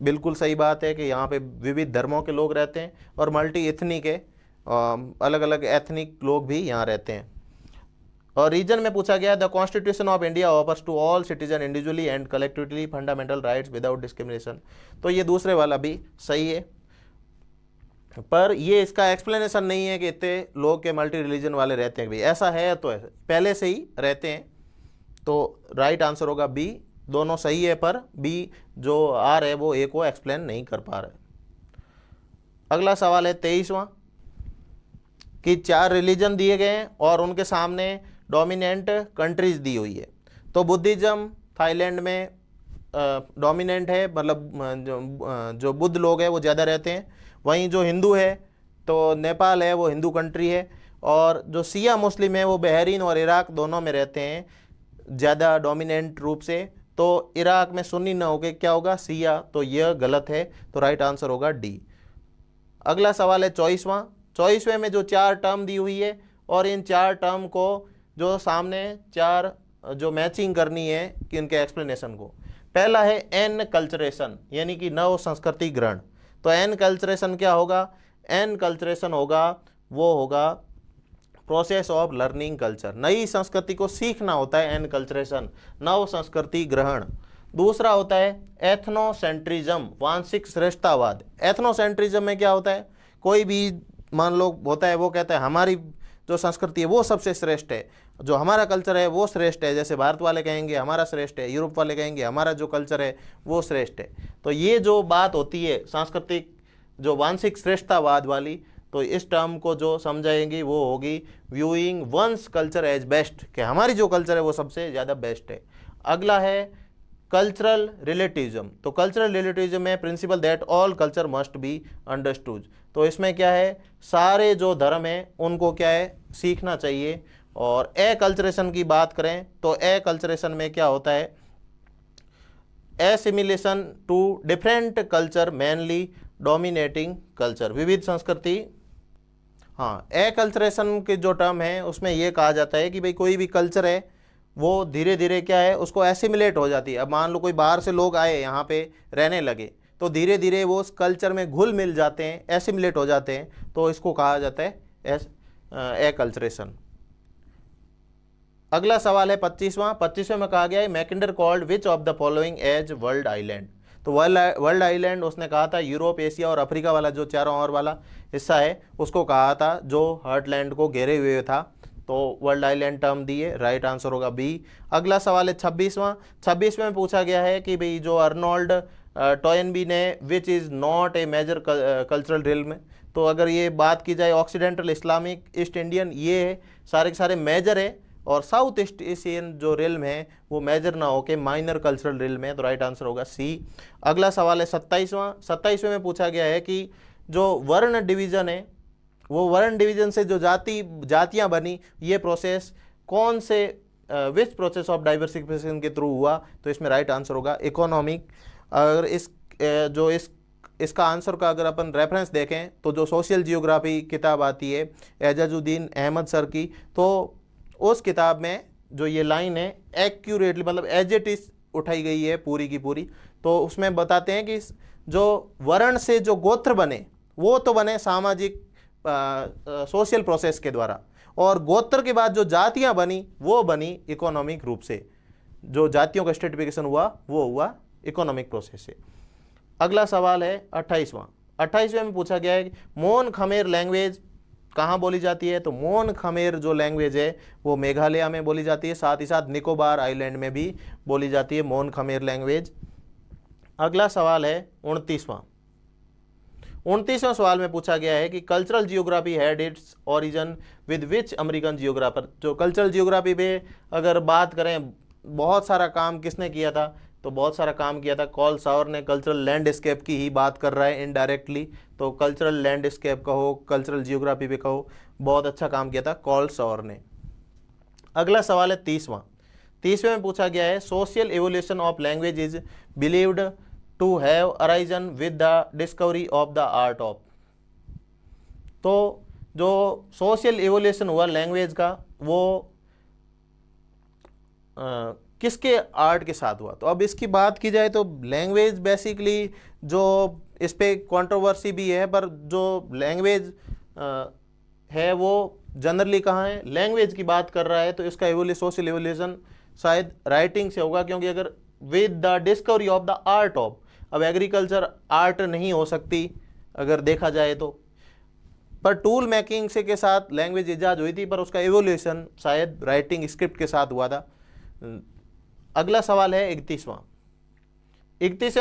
बिल्कुल सही बात है कि यहाँ पे विविध धर्मों के लोग रहते हैं और मल्टी एथनिक है, अलग अलग एथनिक लोग भी यहाँ रहते हैं। और रीजन में पूछा गया the constitution of India offers to all citizen individually and collectively fundamental rights without discrimination. तो ये दूसरे वाला भी सही है, पर ये इसका एक्सप्लेनेशन नहीं है कि इतने लोग के मल्टी रिलीजन वाले रहते हैं। भाई ऐसा है तो ऐसे पहले से ही रहते हैं, तो राइट आंसर होगा बी। दोनों सही है, पर बी जो आर है वो ए को एक्सप्लेन नहीं कर पा रहे। अगला सवाल है 23वां कि 4 रिलीजन दिए गए हैं और उनके सामने डोमिनेंट कंट्रीज दी हुई है। तो बुद्धिज्म थाईलैंड में डोमिनेंट है, मतलब जो बुद्ध लोग हैं वो ज़्यादा रहते हैं। वहीं जो हिंदू है तो नेपाल है, वो हिंदू कंट्री है। और जो सिया मुस्लिम है वो बहरीन और इराक दोनों में रहते हैं ज़्यादा डोमिनेंट रूप से। तो इराक में सुन्नी ना होके क्या होगा, सिया, तो यह गलत है, तो राइट आंसर होगा डी। अगला सवाल है 24वें में जो 4 टर्म दी हुई है और इन 4 टर्म को जो सामने 4 जो मैचिंग करनी है कि उनके एक्सप्लेनेशन को। पहला है एन कल्चरेशन, यानी कि नव संस्कृति ग्रहण। तो एन कल्चरेशन क्या होगा, एन कल्चरेशन होगा वो होगा प्रोसेस ऑफ लर्निंग कल्चर, नई संस्कृति को सीखना होता है एन कल्चरेशन, नव संस्कृति ग्रहण। दूसरा होता है एथनोसेंट्रिज्म, वांशिक श्रेष्ठतावाद। एथनोसेंट्रिज्म में क्या होता है, कोई भी मान लो होता है वो कहता है हमारी जो संस्कृति है वो सबसे श्रेष्ठ है, जो हमारा कल्चर है वो श्रेष्ठ है। जैसे भारत वाले कहेंगे हमारा श्रेष्ठ है, यूरोप वाले कहेंगे हमारा जो कल्चर है वो श्रेष्ठ है। तो ये जो बात होती है सांस्कृतिक जो वांशिक श्रेष्ठतावाद वाली, तो इस टर्म को जो समझाएंगी वो होगी viewing one's culture as best, कि हमारी जो कल्चर है वो सबसे ज़्यादा बेस्ट है। अगला है कल्चरल रिलेटिविज्म। तो कल्चरल रिलेटिविज्म में principal that all culture must be understood. तो इसमें क्या है, सारे जो धर्म हैं उनको क्या है सीखना चाहिए। और ए कल्चरेशन की बात करें तो ए कल्चरेशन में क्या होता है, assimilation to different culture mainly dominating culture, विविध संस्कृति। हाँ, ए कल्चरेशन के जो टर्म है उसमें ये कहा जाता है कि भाई कोई भी कल्चर है वो धीरे धीरे क्या है उसको एसिमिलेट हो जाती है। अब मान लो कोई बाहर से लोग आए यहाँ पे रहने लगे, तो धीरे धीरे वो उस कल्चर में घुल मिल जाते हैं, एसिमिलेट हो जाते हैं, तो इसको कहा जाता है ए कल्चरेशन। अगला सवाल है 25वें में कहा गया है Mackinder called which of the following as world island. तो वर्ल्ड आइलैंड उसने कहा था यूरोप, एशिया और अफ्रीका वाला जो चारों ओर वाला हिस्सा है उसको कहा था जो हार्टलैंड को घेरे हुए था। तो वर्ल्ड आइलैंड टर्म दी है, राइट आंसर होगा बी। अगला सवाल है 26वें में पूछा गया है कि भाई जो अर्नोल्ड टॉयनबी ने which is not a major cultural realm. तो अगर ये बात की जाए ऑक्सीडेंटल, इस्लामिक, ईस्ट इंडियन, ये सारे के सारे मेजर है, और साउथ ईस्ट एशियन जो रिल्म है वो मेजर ना होके माइनर कल्चरल रिल्म है, तो राइट आंसर होगा सी। अगला सवाल है 27वें में पूछा गया है कि जो वर्ण डिवीजन है वो वर्ण डिवीजन से जो जातियां बनी, ये प्रोसेस कौन से विच प्रोसेस ऑफ डाइवर्सिफिकेशन के थ्रू हुआ। तो इसमें राइट आंसर होगा इकोनॉमिक। अगर इसका आंसर का अगर अपन रेफरेंस देखें तो जो सोशल जियोग्राफी किताब आती है एजाजुद्दीन अहमद सर की, तो उस किताब में जो ये लाइन है एक्यूरेटली मतलब एज इट इज उठाई गई है पूरी की पूरी। तो उसमें बताते हैं कि जो वर्ण से जो गोत्र बने वो तो बने सामाजिक सोशल प्रोसेस के द्वारा, और गोत्र के बाद जो जातियां बनी वो बनी इकोनॉमिक रूप से। जो जातियों का स्ट्रेटिफिकेशन हुआ वो हुआ इकोनॉमिक प्रोसेस से। अगला सवाल है 28वें में पूछा गया है मोन खमेर लैंग्वेज कहाँ बोली जाती है, तो मोन खमेर जो लैंग्वेज है वो मेघालय में बोली जाती है, साथ ही साथ निकोबार आइलैंड में भी बोली जाती है मोन खमेर लैंग्वेज। अगला सवाल है 29वां सवाल में पूछा गया है कि cultural geography had its origin with which American geographer. जो कल्चरल जियोग्राफी पे अगर बात करें, बहुत सारा काम किसने किया था, तो बहुत सारा काम किया था कॉल सावर ने। कल्चरल लैंडस्केप की ही बात कर रहा है इनडायरेक्टली, तो कल्चरल लैंडस्केप कहो, कल्चरल जियोग्राफी पे कहो, बहुत अच्छा काम किया था कॉल सावर ने। अगला सवाल है 30वें में पूछा गया है social evolution of language is believed to have arisen with the discovery of the art of. तो जो सोशल एवोल्यूशन हुआ लैंग्वेज का वो किसके आर्ट के साथ हुआ। तो अब इसकी बात की जाए तो लैंग्वेज बेसिकली जो इस पे कंट्रोवर्सी भी है, पर जो लैंग्वेज है वो जनरली कहाँ है, लैंग्वेज की बात कर रहा है, तो इसका सोशल एवोल्यूशन शायद राइटिंग से होगा, क्योंकि अगर with the discovery of the art of, अब एग्रीकल्चर आर्ट नहीं हो सकती अगर देखा जाए तो, पर टूल मेकिंग से के साथ लैंग्वेज इजाद हुई थी, पर उसका एवोल्यूशन शायद राइटिंग स्क्रिप्ट के साथ हुआ था। अगला सवाल है 31वां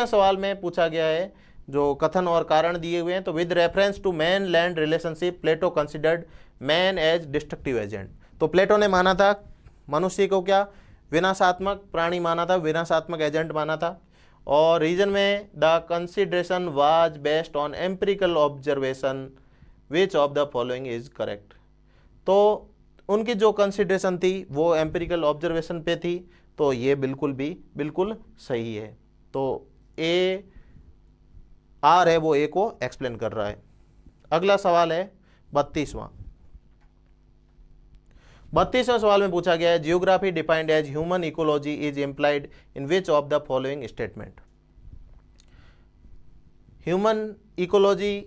सवाल में पूछा गया है, जो कथन और कारण दिए हुए हैं, तो with reference to man land relationship Plato considered man as destructive agent. तो प्लेटो ने माना था मनुष्य को क्या, विनाशात्मक प्राणी माना था, विनाशात्मक एजेंट माना था। और रीजन में the consideration was based on empirical observation which of the following is correct. तो उनकी जो कंसिडरेशन थी वो एम्पिरिकल ऑब्जर्वेशन पे थी, तो ये बिल्कुल सही है। तो ए आर है वो ए को एक्सप्लेन कर रहा है। अगला सवाल है 32वां सवाल में पूछा गया है geography defined as human ecology is implied in which of the following statement. Human ecology,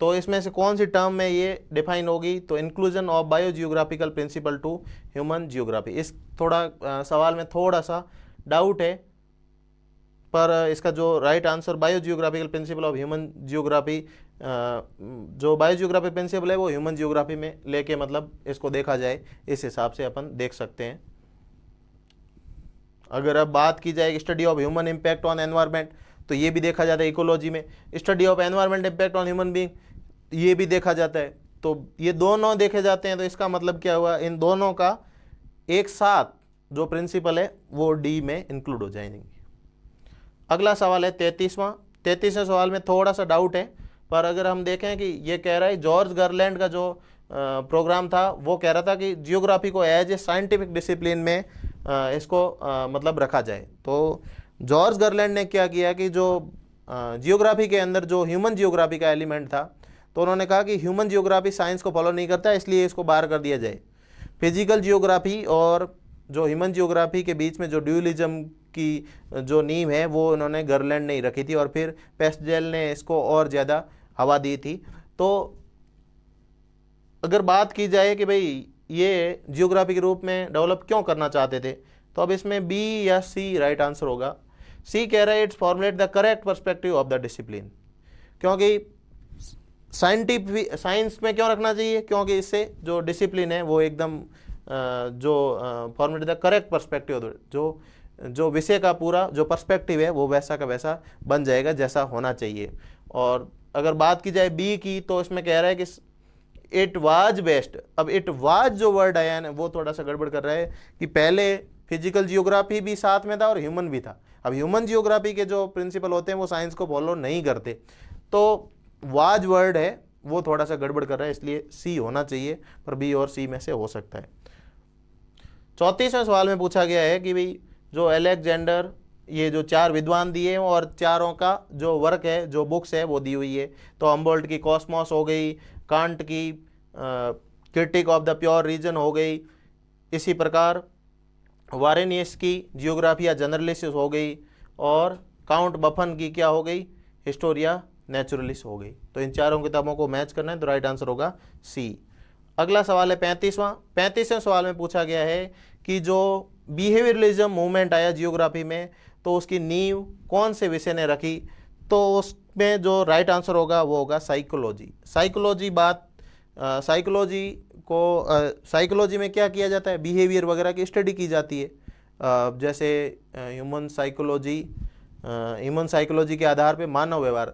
तो इसमें से कौन सी टर्म में ये डिफाइन होगी, तो inclusion of bio geographical principle to human geography. इस सवाल में थोड़ा सा डाउट है, पर इसका जो right answer bio geographical principle of human geography, जो बायो जियोग्राफी प्रिंसिपल है वो ह्यूमन जियोग्राफी में लेके मतलब इसको देखा जाए, इस हिसाब से अपन देख सकते हैं। अगर अब बात की जाए study of human impact on environment, तो ये भी देखा जाता है इकोलॉजी में। Study of environment impact on human being, ये भी देखा जाता है। तो ये दोनों देखे जाते हैं, तो इसका मतलब क्या हुआ, इन दोनों का एक साथ जो प्रिंसिपल है वो डी में इंक्लूड हो जाएंगे। अगला सवाल है 33वें सवाल में थोड़ा सा डाउट है, पर अगर हम देखें कि ये कह रहा है जॉर्ज गर्लैंड का जो प्रोग्राम था वो कह रहा था कि जियोग्राफी को एज ए साइंटिफिक डिसिप्लिन में इसको मतलब रखा जाए। तो जॉर्ज गर्लैंड ने क्या किया कि जो जियोग्राफी के अंदर जो ह्यूमन जियोग्राफी का एलिमेंट था, तो उन्होंने कहा कि ह्यूमन जियोग्राफी साइंस को फॉलो नहीं करता, इसलिए इसको बाहर कर दिया जाए। फिजिकल जियोग्राफी और जो ह्यूमन जियोग्राफी के बीच में जो ड्यूअलिज्म की जो नींव है वो उन्होंने गर्लैंड ने ही रखी थी, और फिर पेस्टजेल ने इसको और ज़्यादा हवा दी थी। तो अगर बात की जाए कि भाई ये जियोग्राफी के रूप में डेवलप क्यों करना चाहते थे, तो अब इसमें बी या सी राइट आंसर होगा। सी कह रहा है it's formulate the correct perspective of the discipline, क्योंकि साइंस में क्यों रखना चाहिए, क्योंकि इससे जो डिसिप्लिन है वो एकदम जो फॉर्मुलेट द करेक्ट पर्सपेक्टिव, जो विषय का पूरा जो पर्सपेक्टिव है वो वैसा का वैसा बन जाएगा जैसा होना चाहिए। और अगर बात की जाए बी की, तो इसमें कह रहा है कि इट वाज बेस्ट। अब इट वाज जो वर्ड आया है वो थोड़ा सा गड़बड़ कर रहा है कि पहले फिजिकल जियोग्राफी भी साथ में था और ह्यूमन भी था। अब ह्यूमन जियोग्राफी के जो प्रिंसिपल होते हैं वो साइंस को फॉलो नहीं करते, तो वाज वर्ड है वो थोड़ा सा गड़बड़ कर रहा है, इसलिए सी होना चाहिए, पर बी और सी में से हो सकता है। 34वें सवाल में पूछा गया है कि भाई जो अलेक्जेंडर, ये जो 4 विद्वान दिए हैं और चारों का जो वर्क है, जो बुक्स है वो दी हुई है। तो हम्बोल्ट की कॉस्मोस हो गई, कांट की critique of the pure reason हो गई, इसी प्रकार वारेनियस की जियोग्राफिया जनरलिस हो गई, और काउंट बफन की क्या हो गई, हिस्टोरिया नेचुरलिस हो गई। तो इन चारों किताबों को मैच करना है, तो राइट आंसर होगा सी। अगला सवाल है 35वें सवाल में पूछा गया है कि जो बिहेवियरलिज्म मूवमेंट आया जियोग्राफी में, तो उसकी नींव कौन से विषय ने रखी, तो उसमें जो राइट आंसर होगा वो होगा साइकोलॉजी। साइकोलॉजी बात साइकोलॉजी में क्या किया जाता है, बिहेवियर वगैरह की स्टडी की जाती है। जैसे ह्यूमन साइकोलॉजी के आधार पे मानव व्यवहार,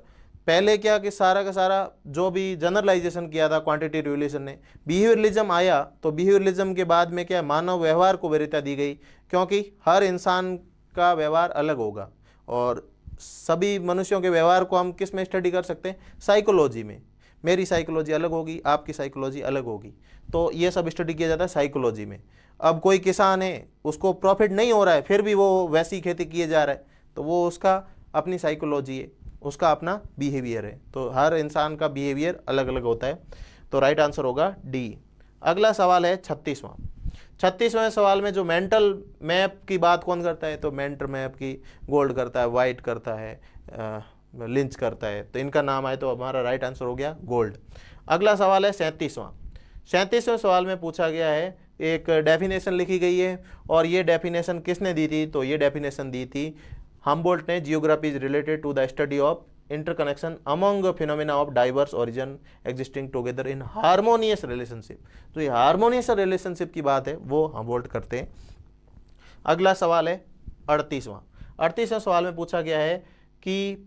पहले क्या कि सारा का सारा जो भी जनरलाइजेशन किया था क्वांटिटी रिवोल्यूशन ने, बिहेवियरलिज्म आया तो बिहेवियरलिज्म के बाद में क्या मानव व्यवहार को वरीयता दी गई, क्योंकि हर इंसान का व्यवहार अलग होगा और सभी मनुष्यों के व्यवहार को हम किस में स्टडी कर सकते हैं, साइकोलॉजी में। मेरी साइकोलॉजी अलग होगी, आपकी साइकोलॉजी अलग होगी, तो ये सब स्टडी किया जाता है साइकोलॉजी में। अब कोई किसान है, उसको प्रॉफिट नहीं हो रहा है, फिर भी वो वैसी खेती किए जा रहा है, तो वो उसका अपनी साइकोलॉजी है, उसका अपना बिहेवियर है। तो हर इंसान का बिहेवियर अलग अलग होता है। तो राइट आंसर होगा डी। अगला सवाल है 36वां सवाल में जो मेंटल मैप की बात कौन करता है, तो मेंटल मैप की गोल्ड करता है, वाइट करता है, लिंच करता है, तो इनका नाम आए तो हमारा राइट आंसर हो गया गोल्ड। अगला सवाल है 37वां सवाल में पूछा गया है, एक डेफिनेशन लिखी गई है और ये डेफिनेशन किसने दी थी, तो ये डेफिनेशन दी थी हम्बोल्ट ने। Geography is related to the study of interconnection among phenomena of diverse origin existing together in harmonious relationship. तो ये हार्मोनियस रिलेशनशिप की बात है वो हम्बोल्ट करते हैं। अगला सवाल है 38वां सवाल में पूछा गया है कि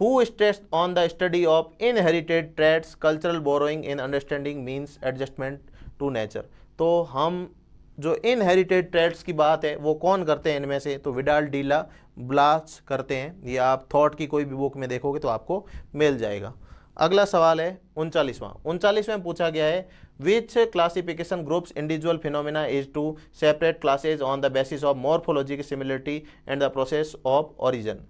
Who stressed on the study of inherited traits, cultural borrowing in understanding means adjustment to nature। तो हम जो इनहेरिटेड ट्रेड्स की बात है वो कौन करते हैं इनमें से, तो विडाल डीला ब्लास करते हैं। ये आप थॉट की कोई भी बुक में देखोगे तो आपको मिल जाएगा। अगला सवाल है 39वां में पूछा गया है which classification groups individual phenomena is to separate classes on the basis of morphological similarity and the process of origin.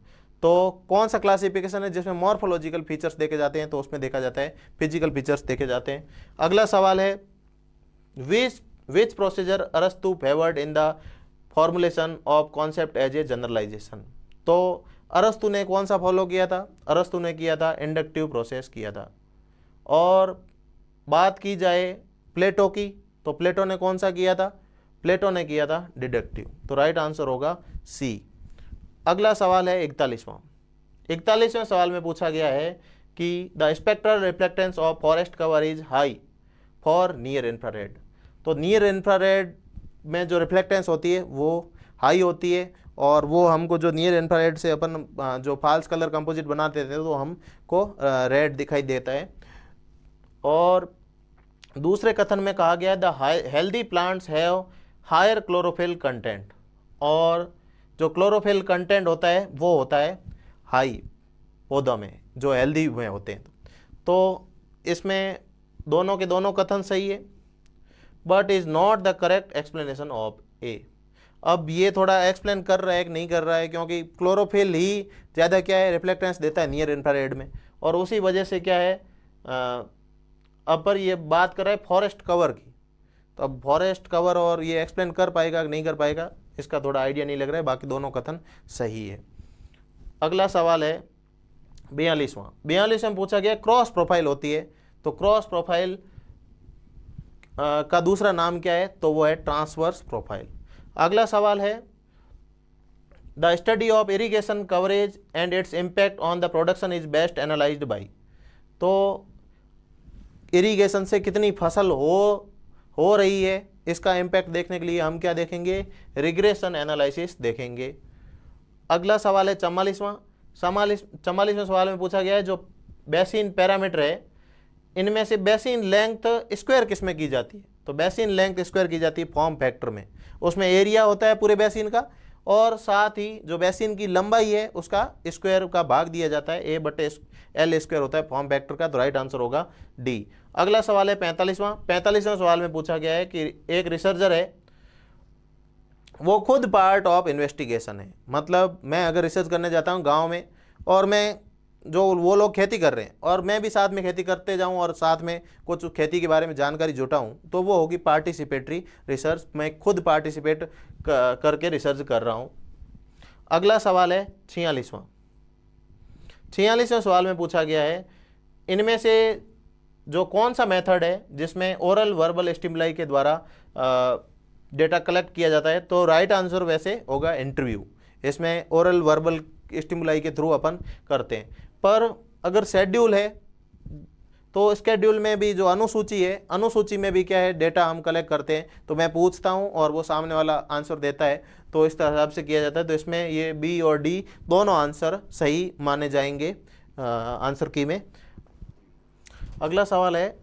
तो कौन सा क्लासिफिकेशन है जिसमें मॉर्फोलॉजिकल फीचर्स देखे जाते हैं, तो उसमें देखा जाता है फिजिकल फीचर्स देखे जाते हैं। अगला सवाल है which procedure Arastu favoured in the formulation of concept as a generalisation. तो अरस्तु ने कौन सा फॉलो किया था, अरस्तु ने किया था इंडक्टिव प्रोसेस किया था। और बात की जाए प्लेटो की, तो प्लेटो ने कौन सा किया था, प्लेटो ने किया था डिडक्टिव। तो राइट आंसर होगा सी। अगला सवाल है 41वां सवाल में पूछा गया है कि the spectral reflectance of forest cover is high for near infrared. तो नियर इंफ्रारेड में जो रिफ्लेक्टेंस होती है वो हाई होती है, और वो हमको जो नियर इंफ्रारेड से अपन जो फाल्स कलर कंपोजिट बनाते थे तो हमको रेड दिखाई देता है। और दूसरे कथन में कहा गया the healthy plants have higher chlorophyll content, और जो क्लोरोफिल कंटेंट होता है वो होता है हाई पौधों में जो हेल्दी में होते हैं। तो इसमें दोनों के दोनों कथन सही है, but is not the correct explanation of A. अब ये थोड़ा एक्सप्लेन कर रहा है कि नहीं कर रहा है, क्योंकि क्लोरोफिल ही ज़्यादा क्या है रिफ्लेक्टेंस देता है नियर इंफ्रारेड में, और उसी वजह से क्या है अब पर ये बात कर रहा है फॉरेस्ट कवर की। तो अब फॉरेस्ट कवर और ये एक्सप्लेन कर पाएगा कि नहीं कर पाएगा, इसका थोड़ा आइडिया नहीं लग रहा है, बाकी दोनों कथन सही है। अगला सवाल है 42वां में पूछा गया क्रॉस प्रोफाइल होती है, तो क्रॉस प्रोफाइल का दूसरा नाम क्या है, तो वो है ट्रांसवर्स प्रोफाइल। अगला सवाल है the study of irrigation coverage and its impact on the production is best analysed by. तो इरिगेशन से कितनी फसल हो रही है, इसका इम्पैक्ट देखने के लिए हम क्या देखेंगे, रिग्रेशन एनालिसिस देखेंगे। अगला सवाल है 44वां सवाल में पूछा गया है जो बेसिन पैरामीटर है इनमें से बेसिन लेंथ स्क्वायर किस में की जाती है, तो बेसिन लेंथ स्क्वायर की जाती है फॉर्म फैक्टर में। उसमें एरिया होता है पूरे बेसिन का, और साथ ही जो बेसिन की लंबाई है उसका स्क्वायर का भाग दिया जाता है, A/L स्क्वायर होता है फॉर्म फैक्टर का। तो राइट आंसर होगा डी। अगला सवाल है 45वां सवाल में पूछा गया है कि एक रिसर्चर है, वो खुद पार्ट ऑफ इन्वेस्टिगेशन है। मतलब मैं अगर रिसर्च करने जाता हूँ गांव में, और मैं जो वो लोग खेती कर रहे हैं और मैं भी साथ में खेती करते जाऊं और साथ में कुछ खेती के बारे में जानकारी जुटाऊं, तो वो होगी पार्टिसिपेटरी रिसर्च। मैं खुद पार्टिसिपेट करके रिसर्च कर रहा हूं। अगला सवाल है 46वां सवाल में पूछा गया है इनमें से जो कौन सा मेथड है जिसमें ओरल वर्बल स्टिमुलाई के द्वारा डेटा कलेक्ट किया जाता है, तो राइट आंसर वैसे होगा इंटरव्यू। इसमें ओरल वर्बल स्टिमुलाई के थ्रू अपन करते हैं, पर अगर शेड्यूल है तो स्केड्यूल में भी जो अनुसूची है, अनुसूची में भी क्या है, डेटा हम कलेक्ट करते हैं, तो मैं पूछता हूं और वो सामने वाला आंसर देता है, तो इस हिसाब से किया जाता है। तो इसमें ये बी और डी दोनों आंसर सही माने जाएंगे आंसर की में। अगला सवाल है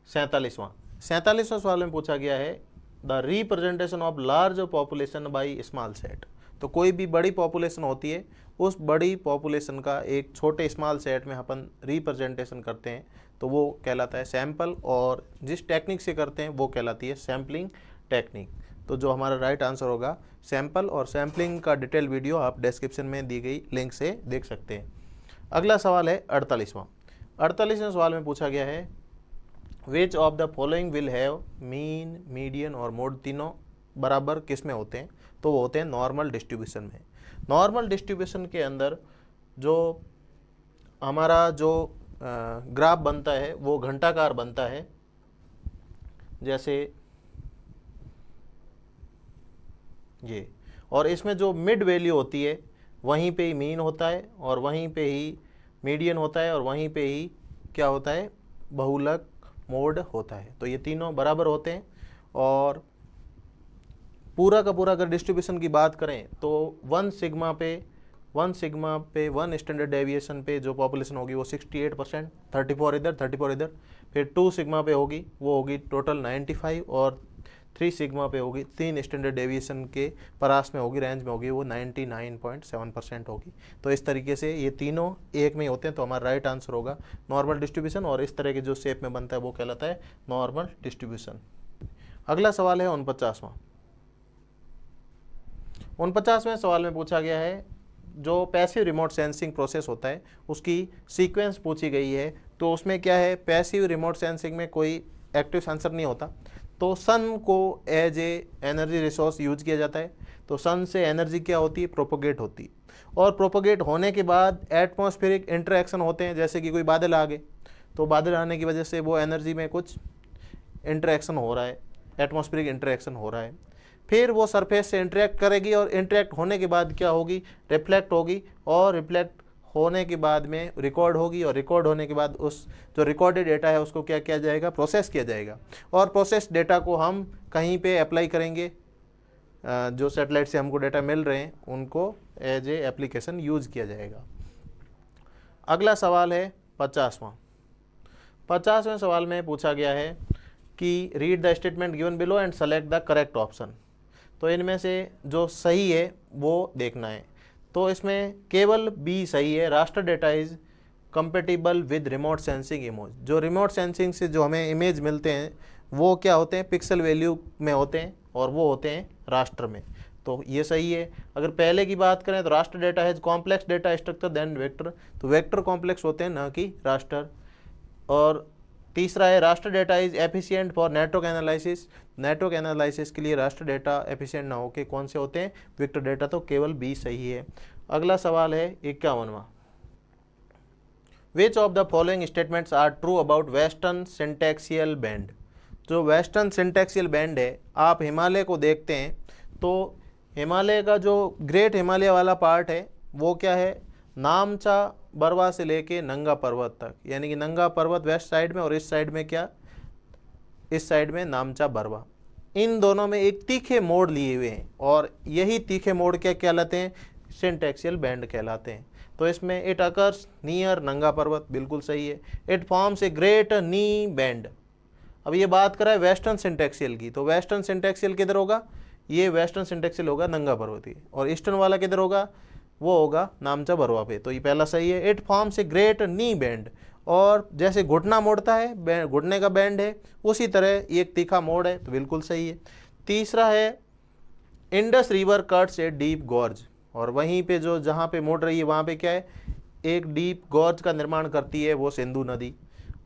47वां। 47वें सवाल में पूछा गया है the representation of large population by small set. तो कोई भी बड़ी पॉपुलेशन होती है, उस बड़ी पॉपुलेशन का एक छोटे स्मॉल सेट में अपन रिप्रेजेंटेशन करते हैं, तो वो कहलाता है सैंपल, और जिस टेक्निक से करते हैं वो कहलाती है सैम्पलिंग टेक्निक। तो जो हमारा राइट आंसर होगा सैंपल, और सैम्पलिंग का डिटेल वीडियो आप डिस्क्रिप्शन में दी गई लिंक से देख सकते हैं। अगला सवाल है 48वां। 48वें सवाल में पूछा गया है which of the following will have mean, median और मोड तीनों बराबर किस में होते हैं? तो वो होते हैं नॉर्मल डिस्ट्रीब्यूशन में। नॉर्मल डिस्ट्रीब्यूशन के अंदर जो हमारा जो ग्राफ बनता है वो घंटाकार बनता है, जैसे ये, और इसमें जो मिड वैल्यू होती है वहीं पे ही मीन होता है, और वहीं पे ही मीडियन होता है, और वहीं पे ही क्या होता है, बहुलक मोड होता है। तो ये तीनों बराबर होते हैं। और पूरा का पूरा अगर डिस्ट्रीब्यूशन की बात करें तो 1 सिग्मा पे 1 स्टैंडर्ड डेविएशन पे जो पॉपुलेशन होगी वो 68%, 34 इधर 34 इधर। फिर 2 सिग्मा पे होगी वो होगी टोटल 95, और 3 सिग्मा पे होगी 3 स्टैंडर्ड डेविएशन के परास में होगी, रेंज में होगी, वो 99.7% होगी। तो इस तरीके से ये तीनों एक में ही होते हैं। तो हमारा राइट आंसर होगा नॉर्मल डिस्ट्रीब्यूशन, और इस तरह के जो शेप में बनता है वो कहलाता है नॉर्मल डिस्ट्रीब्यूशन। अगला सवाल है 49वां। 49वें सवाल में पूछा गया है जो पैसिव रिमोट सेंसिंग प्रोसेस होता है उसकी सीक्वेंस पूछी गई है। तो उसमें क्या है, पैसिव रिमोट सेंसिंग में कोई एक्टिव सेंसर नहीं होता, तो सन को as a energy resource use किया जाता है। तो सन से एनर्जी क्या होती है, प्रोपोगेट होती है, और प्रोपोगेट होने के बाद एटमॉस्फेरिक इंटरेक्शन होते हैं, जैसे कि कोई बादल आ गए, तो बादल आने की वजह से वो एनर्जी में कुछ इंटरेक्शन हो रहा है, एटमॉस्फेरिक इंटरेक्शन हो रहा है। फिर वो सरफेस से इंटरेक्ट करेगी, और इंटरेक्ट होने के बाद क्या होगी, रिफ्लेक्ट होगी, और रिफ्लेक्ट होने के बाद में रिकॉर्ड होगी, और रिकॉर्ड होने के बाद उस जो रिकॉर्डेड डेटा है उसको क्या किया जाएगा, प्रोसेस किया जाएगा, और प्रोसेस डेटा को हम कहीं पे अप्लाई करेंगे, जो सैटेलाइट से हमको डेटा मिल रहे हैं उनको एज ए एप्लीकेशन यूज किया जाएगा। अगला सवाल है 50वां। 50वें सवाल में पूछा गया है कि read the statement given below and select the correct option. तो इनमें से जो सही है वो देखना है। तो इसमें केवल बी सही है, raster data is compatible with remote sensing image. जो रिमोट सेंसिंग से जो हमें इमेज मिलते हैं वो क्या होते हैं, पिक्सल वैल्यू में होते हैं, और वो होते हैं रास्टर में। तो ये सही है। अगर पहले की बात करें तो रास्टर डेटा है complex data structure than vector, तो वेक्टर कॉम्प्लेक्स होते हैं ना कि रास्टर। और तीसरा है raster data is efficient for network analysis. Network analysis के लिए रास्टर डेटा एफिशिएंट ना होके कौन से होते हैं, वेक्टर डेटा। तो केवल बी सही है। अगला सवाल है 51वां। Which of the following statements are true about western syntaxial band. जो वेस्टर्न सिंटैक्सियल बैंड है, आप हिमालय को देखते हैं तो हिमालय का जो ग्रेट हिमालय वाला पार्ट है वो क्या है, नामचा बरवा से लेके नंगा पर्वत तक, यानी कि नंगा पर्वत वेस्ट साइड में, और इस साइड में क्या, इस साइड में नामचा बरवा। इन दोनों में एक तीखे मोड़ लिए हुए हैं, और यही तीखे मोड़ क्या कहलाते हैं, सिंटैक्सियल बैंड कहलाते हैं। तो इसमें इट अकर्स नियर नंगा पर्वत, बिल्कुल सही है। It forms a great knee band. अब ये बात करा है वेस्टर्न सिंटैक्सियल की, तो वेस्टर्न सिंटैक्सियल किधर होगा, ये वेस्टर्न सिंटैक्सियल होगा नंगा पर्वती, और ईस्टर्न वाला किधर होगा, वो होगा नामचा बरवा पे। तो ये पहला सही है। It forms a great knee band, और जैसे घुटना मोड़ता है, घुटने का बैंड है, उसी तरह एक तीखा मोड़ है, तो बिल्कुल सही है। तीसरा है Indus river cuts a deep gorge, और वहीं पे जो जहाँ पे मोड़ रही है वहाँ पे क्या है, एक डीप गॉर्ज का निर्माण करती है, वो सिंधु नदी।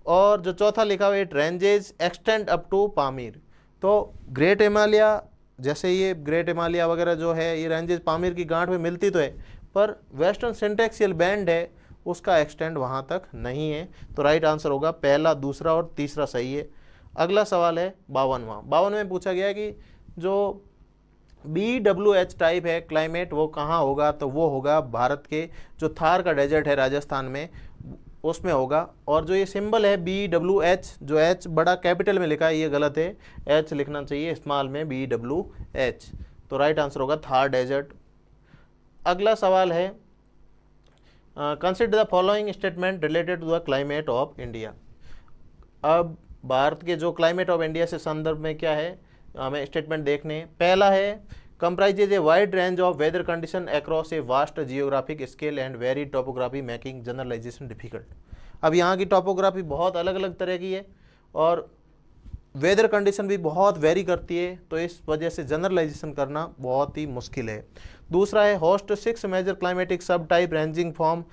और जो चौथा लिखा हुआ है it ranges extend up to Pamir. तो ग्रेट हिमालय, जैसे ये ग्रेट हिमालय वगैरह जो है ये रेंजेज पामीर की गांठ में मिलती तो है, पर वेस्टर्न सिंटैक्सियल बैंड है उसका एक्सटेंड वहाँ तक नहीं है। तो राइट आंसर होगा पहला, दूसरा और तीसरा सही है। अगला सवाल है 52वां। 52 में पूछा गया कि जो BWH टाइप है क्लाइमेट वो कहाँ होगा, तो वो होगा भारत के जो थार का डेजर्ट है राजस्थान में, उसमें होगा। और जो ये सिंबल है BWH, जो H बड़ा कैपिटल में लिखा है ये गलत है, H लिखना चाहिए स्मॉल में BWH। तो राइट आंसर होगा थार डेजर्ट। अगला सवाल है consider the following statement related to the climate of India. अब भारत के जो क्लाइमेट ऑफ इंडिया से संदर्भ में क्या है हमें स्टेटमेंट देखने हैं। पहला है comprises a wide range of weather condition across a vast geographic scale and varied topography making generalisation difficult. अब यहाँ की टोपोग्राफी बहुत अलग अलग तरह की है और वेदर कंडीशन भी बहुत वेरी करती है, तो इस वजह से जनरलाइजेशन करना बहुत ही मुश्किल है। दूसरा है host 6 major climatic subtype ranging from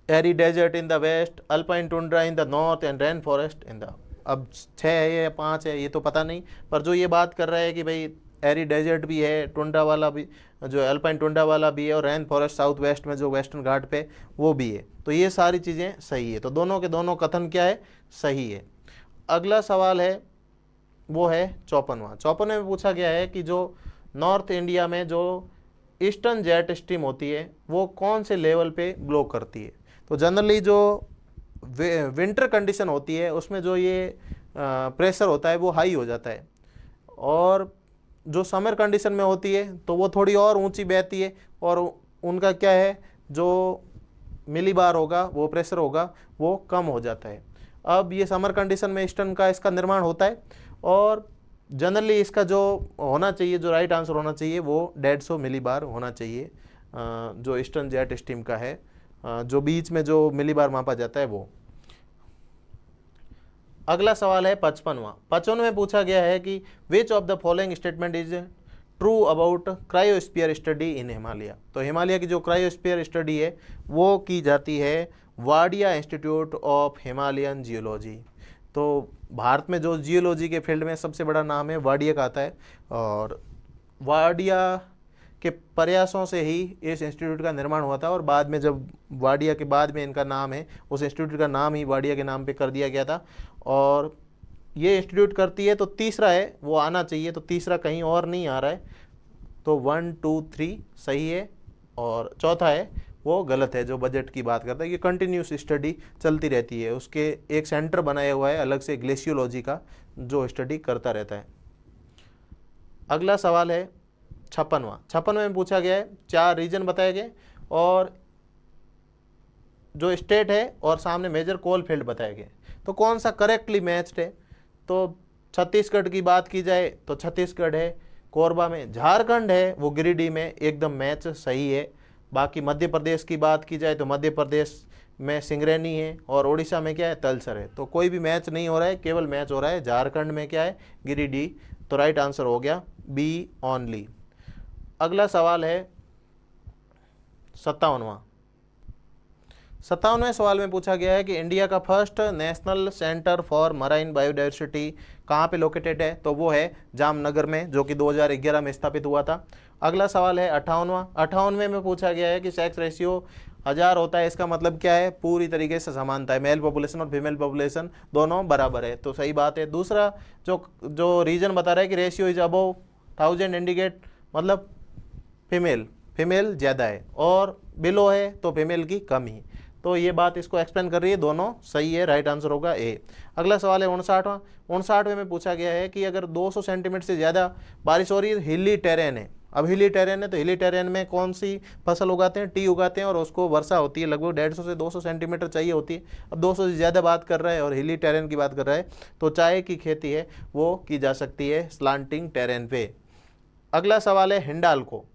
arid desert in the west, alpine tundra in the north and rain forest in the. अब 6 है या 5 है ये तो पता नहीं, पर जो ये बात कर रहा है कि भाई एरी डेजर्ट भी है, टुंड्रा वाला भी, जो अल्पाइन टुंड्रा वाला भी है, और रेन फॉरेस्ट साउथ वेस्ट में जो वेस्टर्न घाट पे वो भी है, तो ये सारी चीज़ें सही है। तो दोनों के दोनों कथन क्या है, सही है। अगला सवाल है वो है 54वां में पूछा गया है कि जो नॉर्थ इंडिया में जो ईस्टर्न जेट स्ट्रीम होती है वो कौन से लेवल पे ब्लो करती है। तो जनरली जो विंटर कंडीशन होती है उसमें जो ये प्रेशर होता है वो हाई हो जाता है, और जो समर कंडीशन में होती है तो वो थोड़ी और ऊंची बहती है, और उनका क्या है जो मिलीबार होगा वो प्रेशर होगा वो कम हो जाता है। अब ये समर कंडीशन में ईस्टर्न का इसका निर्माण होता है, और जनरली इसका जो होना चाहिए, जो राइट आंसर होना चाहिए वो 150 मिलीबार होना चाहिए, जो ईस्टर्न जेट स्ट्रीम का है, जो बीच में जो मिलीबार मापा जाता है वो। अगला सवाल है 55वां में पूछा गया है कि विच of the following statement is true about cryosphere study in Himalaya. तो हिमालय की जो क्रायोस्फीयर स्टडी है वो की जाती है Wadia institute of Himalayan geology. तो भारत में जो जियोलॉजी के फील्ड में सबसे बड़ा नाम है वाडिया का आता है, और वाडिया के प्रयासों से ही इस इंस्टीट्यूट का निर्माण हुआ था, और बाद में जब वाडिया के बाद में इनका नाम है, उस इंस्टीट्यूट का नाम ही वाडिया के नाम पे कर दिया गया था। और ये इंस्टीट्यूट करती है, तो तीसरा है वो आना चाहिए, तो तीसरा कहीं और नहीं आ रहा है, तो 1 2 3 सही है, और चौथा है वो गलत है जो बजट की बात करता है। ये कंटिन्यूस स्टडी चलती रहती है, उसके एक सेंटर बनाया हुआ है अलग से ग्लेशियोलॉजी का जो स्टडी करता रहता है। अगला सवाल है 56वां में पूछा गया है 4 रीजन बताए गए और जो स्टेट है और सामने मेजर कोल फील्ड बताए गए, तो कौन सा करेक्टली मैच्ड है। तो छत्तीसगढ़ की बात की जाए तो छत्तीसगढ़ है कोरबा में, झारखंड है वो गिरिडीह में, एकदम मैच सही है। बाकी मध्य प्रदेश की बात की जाए तो मध्य प्रदेश में सिंगरैनी है, और उड़ीसा में क्या है तलसर है। तो कोई भी मैच नहीं हो रहा है, केवल मैच हो रहा है झारखंड में क्या है गिरिडीह। तो राइट आंसर हो गया बी ओनली। अगला सवाल है 57वें सवाल में पूछा गया है कि इंडिया का first national centre for marine biodiversity कहाँ पे लोकेटेड है। तो वो है जामनगर में, जो कि 2011 में स्थापित हुआ था। अगला सवाल है 58वें में पूछा गया है कि सेक्स रेशियो 1000 होता है, इसका मतलब क्या है, पूरी तरीके से समानता है, मेल पॉपुलेशन और फीमेल पॉपुलेशन दोनों बराबर है, तो सही बात है। दूसरा जो रीजन बता रहा है कि रेशियो इज अबव 1000 इंडिकेट मतलब फीमेल ज़्यादा है, और बिलो है तो फीमेल की कम ही, तो ये बात इसको एक्सप्लेन कर रही है, दोनों सही है, राइट आंसर होगा ए। अगला सवाल है 59वें में पूछा गया है कि अगर 200 सेंटीमीटर से ज़्यादा बारिश हो रही है, हिली टेरेन है। अब हिली टेरेन है तो हिली टेरेन में कौन सी फसल उगाते हैं, टी उगाते हैं, और उसको वर्षा होती है लगभग 150 से 200 सेंटीमीटर चाहिए होती है। अब 200 से ज़्यादा बात कर रहा है और हिली टेरेन की बात कर रहा है, तो चाय की खेती है वो की जा सकती है स्लांटिंग टेरेन पे। अगला सवाल है हिंडाल्को।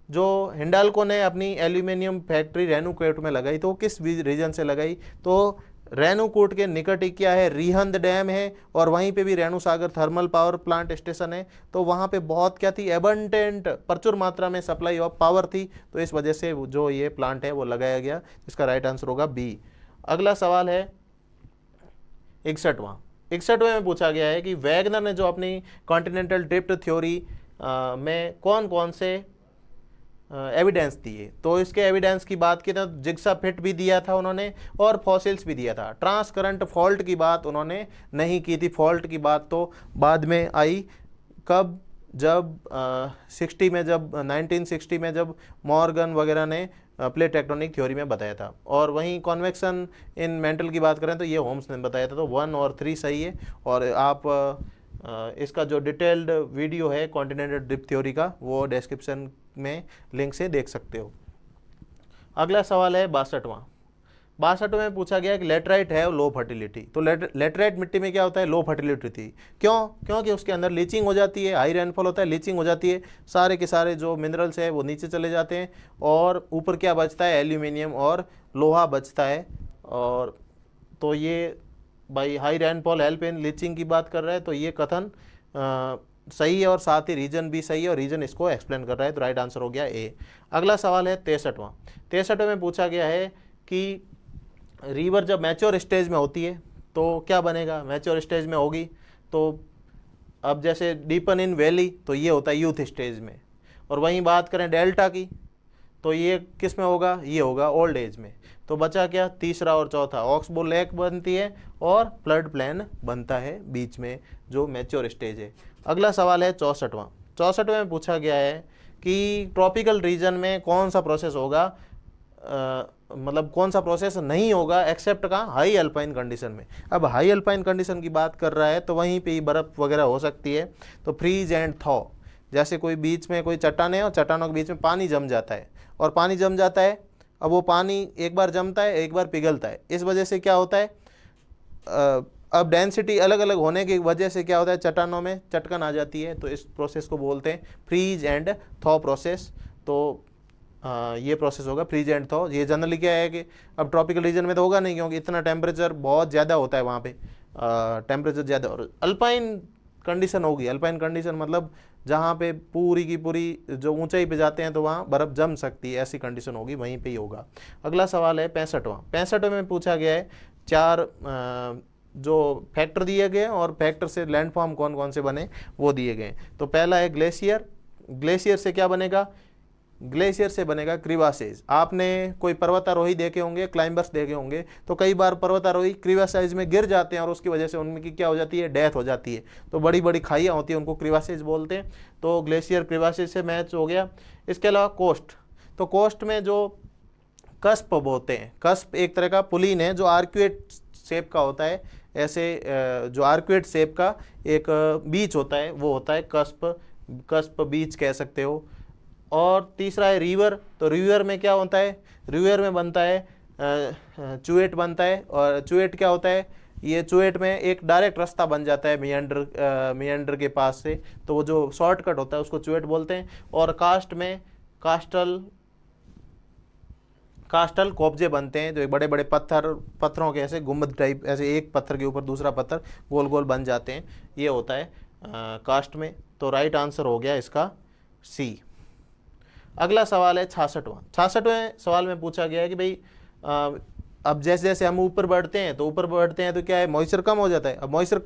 जो हिंडाल्को ने अपनी एल्यूमिनियम फैक्ट्री रेणुकूट में लगाई, तो किस रीजन से लगाई, तो रेणुकूट के निकट ही क्या है रिहंद डैम है, और वहीं पे भी रेणु सागर थर्मल पावर प्लांट स्टेशन है, तो वहाँ पे बहुत क्या थी एबंडेंट प्रचुर मात्रा में सप्लाई ऑफ पावर थी, तो इस वजह से जो ये प्लांट है वो लगाया गया, इसका राइट आंसर होगा बी। अगला सवाल है 61वें में पूछा गया है कि वैगनर ने जो अपनी कॉन्टिनेंटल ड्रिफ्ट थ्योरी में कौन कौन से एविडेंस दिए, तो इसके एविडेंस की बात की तो जिग्सा फिट भी दिया था उन्होंने, और फॉसिल्स भी दिया था। ट्रांस करंट फॉल्ट की बात उन्होंने नहीं की थी, फॉल्ट की बात तो बाद में आई, कब, जब 1960 में जब मॉर्गन वगैरह ने प्लेट टेक्टोनिक थ्योरी में बताया था। और वहीं कॉन्वेक्शन इन मेंटल की बात करें तो ये होम्स ने बताया था। तो 1 और 3 सही है। और आप इसका जो डिटेल्ड वीडियो है कॉन्टिनेंटल ड्रिफ्ट थ्योरी का, वो डिस्क्रिप्शन में लिंक से देख सकते हो। अगला सवाल है 62वां। 62 में पूछा गया कि लेटराइट है लो फर्टिलिटी। तो लेटराइट मिट्टी में क्या होता है? लो फर्टिलिटी थी। क्यों? क्योंकि उसके अंदर लीचिंग हो जाती है, हाई रेनफॉल होता है, लीचिंग हो जाती है, सारे के सारे जो मिनरल्स है वो नीचे चले जाते हैं और ऊपर क्या बचता है? एल्यूमिनियम और लोहा बचता है। और तो ये भाई high rainfall help in leaching की बात कर रहा है, तो ये कथन सही है और साथ ही रीजन भी सही है और रीजन इसको एक्सप्लेन कर रहा है। तो राइट आंसर हो गया ए। अगला सवाल है 63वां। 63वें में पूछा गया है कि रिवर जब मैच्योर स्टेज में होती है तो क्या बनेगा? मैच्योर स्टेज में होगी तो अब जैसे डीपन इन वैली तो ये होता है यूथ स्टेज में। और वहीं बात करें डेल्टा की तो ये किस में होगा? ये होगा ओल्ड एज में। तो बचा क्या? तीसरा और चौथा। ऑक्सबो लेक बनती है और फ्लड प्लेन बनता है बीच में जो मैच्योर स्टेज है। अगला सवाल है 64वां। 64वें में पूछा गया है कि ट्रॉपिकल रीजन में कौन सा प्रोसेस होगा, मतलब कौन सा प्रोसेस नहीं होगा एक्सेप्ट का हाई अल्पाइन कंडीशन में। अब हाई अल्पाइन कंडीशन की बात कर रहा है तो वहीं पे ही बर्फ़ वगैरह हो सकती है। तो फ्रीज एंड थॉ, जैसे कोई बीच में कोई चट्टान है और चट्टानों के बीच में पानी जम जाता है और पानी जम जाता है। अब वो पानी एक बार जमता है, एक बार पिघलता है। इस वजह से क्या होता है? अब डेंसिटी अलग अलग होने की वजह से क्या होता है? चट्टानों में चटकन आ जाती है। तो इस प्रोसेस को बोलते हैं फ्रीज एंड थॉ प्रोसेस। तो ये प्रोसेस होगा फ्रीज एंड थॉ। ये जनरली क्या है कि अब ट्रॉपिकल रीजन में तो होगा नहीं क्योंकि इतना टेम्परेचर बहुत ज़्यादा होता है वहाँ पे, टेम्परेचर ज़्यादा। और अल्पाइन कंडीशन होगी। अल्पाइन कंडीशन मतलब जहाँ पे पूरी की पूरी जो ऊंचाई पे जाते हैं तो वहाँ बर्फ़ जम सकती है, ऐसी कंडीशन होगी, वहीं पे ही होगा। अगला सवाल है 65वां। 65वें में पूछा गया है 4 जो फैक्टर दिए गए और फैक्टर से लैंडफॉर्म कौन कौन से बने वो दिए गए। तो पहला है ग्लेशियर। ग्लेशियर से क्या बनेगा? ग्लेशियर से बनेगा क्रिवासेज। आपने कोई पर्वतारोही देखे होंगे, क्लाइंबर्स देखे होंगे, तो कई बार पर्वतारोही क्रिवासेज में गिर जाते हैं और उसकी वजह से उनकी क्या हो जाती है? डेथ हो जाती है। तो बड़ी बड़ी खाइयाँ होती हैं, उनको क्रिवासेज बोलते हैं। तो ग्लेशियर क्रिवासेज से मैच हो गया। इसके अलावा कोस्ट। तो कोस्ट में जो कस्प बोलते हैं, कस्प एक तरह का पुलिन है जो आर्क्यूएट शेप का होता है। ऐसे जो आर्क्यूएट शेप का एक बीच होता है वो होता है कस्प, कस्प बीच कह सकते हो। और तीसरा है रिवर। तो रिवर में क्या होता है? रिवर में बनता है चुएट बनता है। और चुएट क्या होता है? ये चुएट में एक डायरेक्ट रास्ता बन जाता है मियंडर के पास से, तो वो जो शॉर्टकट होता है उसको चुएट बोलते हैं। और कास्ट में कास्टल कोब्जे बनते हैं, जो एक बड़े बड़े पत्थरों के ऐसे गुम्बद टाइप, ऐसे एक पत्थर के ऊपर दूसरा पत्थर गोल गोल बन जाते हैं, ये होता है कास्ट में। तो राइट आंसर हो गया इसका सी। अगला सवाल है 66वां। 66वें सवाल में पूछा गया है कि भाई अब जैसे जैसे हम ऊपर बढ़ते हैं तो क्या है? मॉइस्चर कम हो जाता है। अब मॉइस्चर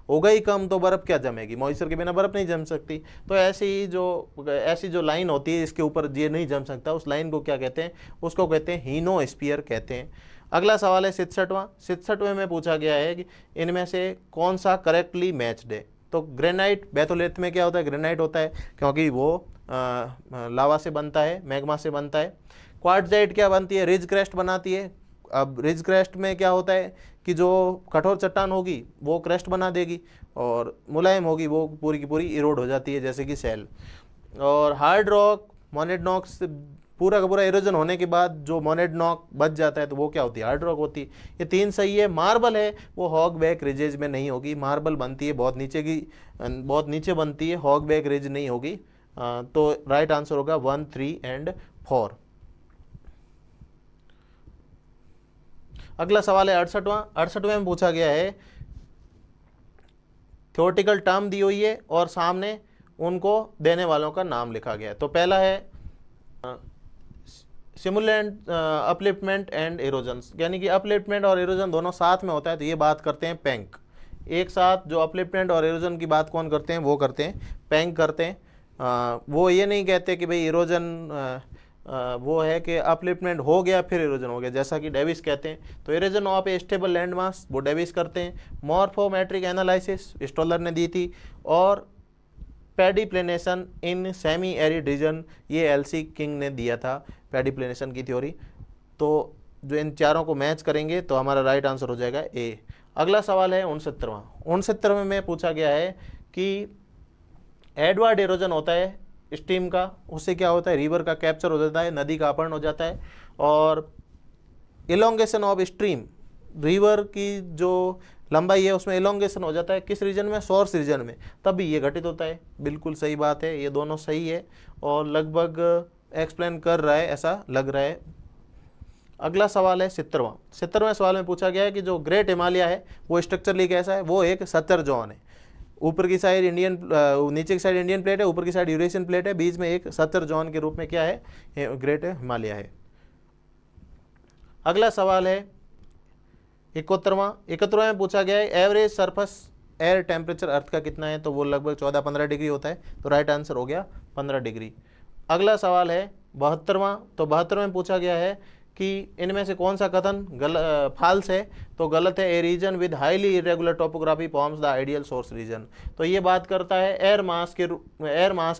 होगा ही कम तो बर्फ़ क्या जमेगी? मॉइस्चर के बिना बर्फ़ नहीं जम सकती। तो ऐसी जो लाइन होती है इसके ऊपर ये नहीं जम सकता, उस लाइन को क्या कहते हैं? उसको कहते हैं हीनोस्फीयर कहते हैं। अगला सवाल है 67वां। 67वें में पूछा गया है कि इनमें से कौन सा करेक्टली मैच्ड है। तो ग्रेनाइट, बेथोलिथ में क्या होता है? ग्रेनाइट होता है क्योंकि वो लावा से बनता है, मैग्मा से बनता है। क्वार्ट्जाइट क्या बनती है? रिज क्रेस्ट बनाती है। अब रिज क्रेस्ट में क्या होता है कि जो कठोर चट्टान होगी वो क्रेस्ट बना देगी और मुलायम होगी वो पूरी की पूरी इरोड हो जाती है, जैसे कि सेल। और हार्ड रॉक, मोनेडनॉक से पूरा का पूरा इरोजन होने के बाद जो मोनेडनॉक बच जाता है तो वो क्या होती है? हार्ड रॉक होती है। ये 3 सही है। मार्बल है वो हॉग बैक रिजेज में नहीं होगी। मार्बल बनती है बहुत नीचे बनती है, हॉग बैक रिज नहीं होगी। तो राइट आंसर होगा 1, 3 एंड 4। अगला सवाल है 68वां। 68वें में पूछा गया है, थ्योरेटिकल टर्म दी हुई है और सामने उनको देने वालों का नाम लिखा गया है। तो पहला है सिमुलेंट अपलिफ्टमेंट एंड इरोजन, यानी कि अपलिफ्टमेंट और इरोजन दोनों साथ में होता है, तो ये बात करते हैं पैंक। एक साथ जो अपलिफ्टमेंट और इरोजन की बात कौन करते हैं? वो करते हैं पैंक करते हैं। वो ये नहीं कहते कि भाई इरोजन वो है कि अपलिफ्टमेंट हो गया फिर इरोजन हो गया, जैसा कि डेविस कहते हैं। तो erosion of A stable land mass वो डेविस करते हैं। मॉर्फोमेट्रिक एनालिसिस स्टोलर ने दी थी। और पेडिप्लेनेशन इन सेमी एरिड रीजन, ये एलसी किंग ने दिया था पेडिप्लेनेशन की थ्योरी। तो जो इन चारों को मैच करेंगे तो हमारा राइट आंसर हो जाएगा ए। अगला सवाल है 69वें में पूछा गया है कि एडवर्ड इरोजन होता है स्ट्रीम का, उससे क्या होता है, रिवर का कैप्चर हो जाता है, नदी का अपहरण हो जाता है, और इलोंगेशन ऑफ स्ट्रीम, रिवर की जो लंबाई है उसमें इलोंगेशन हो जाता है, किस रीजन में, सोर्स रीजन में, तभी ये घटित होता है। बिल्कुल सही बात है, ये दोनों सही है और लगभग एक्सप्लेन कर रहा है ऐसा लग रहा है। अगला सवाल है 70वें सवाल में पूछा गया है कि जो ग्रेट हिमालय है वो स्ट्रक्चरली कैसा है, वो एक सचर जोन है। ऊपर की साइड इंडियन, नीचे की साइड इंडियन प्लेट है, ऊपर की साइड यूरेशियन प्लेट है, बीच में एक सचर जोन के रूप में क्या है, ग्रेट हिमालय है। अगला सवाल है 71वां में पूछा गया है एवरेज सरफेस एयर टेम्परेचर अर्थ का कितना है, तो वो लगभग 14-15 डिग्री होता है, तो राइट आंसर हो गया 15 डिग्री। अगला सवाल है 72वां, तो 72 में पूछा गया है कि इनमें से कौन सा कथन फाल्स है, तो गलत है, a region with highly irregular topography forms the ideal source region. तो ये बात करता है एयर मास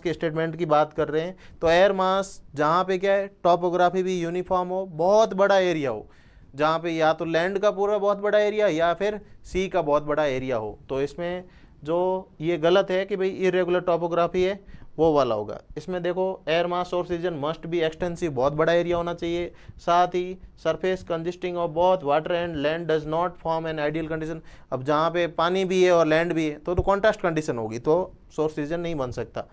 के स्टेटमेंट की बात कर रहे हैं। तो एयर मास जहाँ पे क्या है, टोपोग्राफी भी यूनिफॉर्म हो, बहुत बड़ा एरिया हो, जहाँ पे या तो लैंड का पूरा बहुत बड़ा एरिया या फिर सी का बहुत बड़ा एरिया हो, तो इसमें जो ये गलत है कि भाई इरेगुलर टोपोग्राफी है वो वाला होगा। इसमें देखो air mass source region must be extensive, बहुत बड़ा एरिया होना चाहिए, साथ ही surface consisting of both water and land does not form an ideal condition. अब जहाँ पे पानी भी है और लैंड भी है तो कॉन्ट्रास्ट कंडीशन होगी, तो सोर्स रीजन नहीं बन सकता।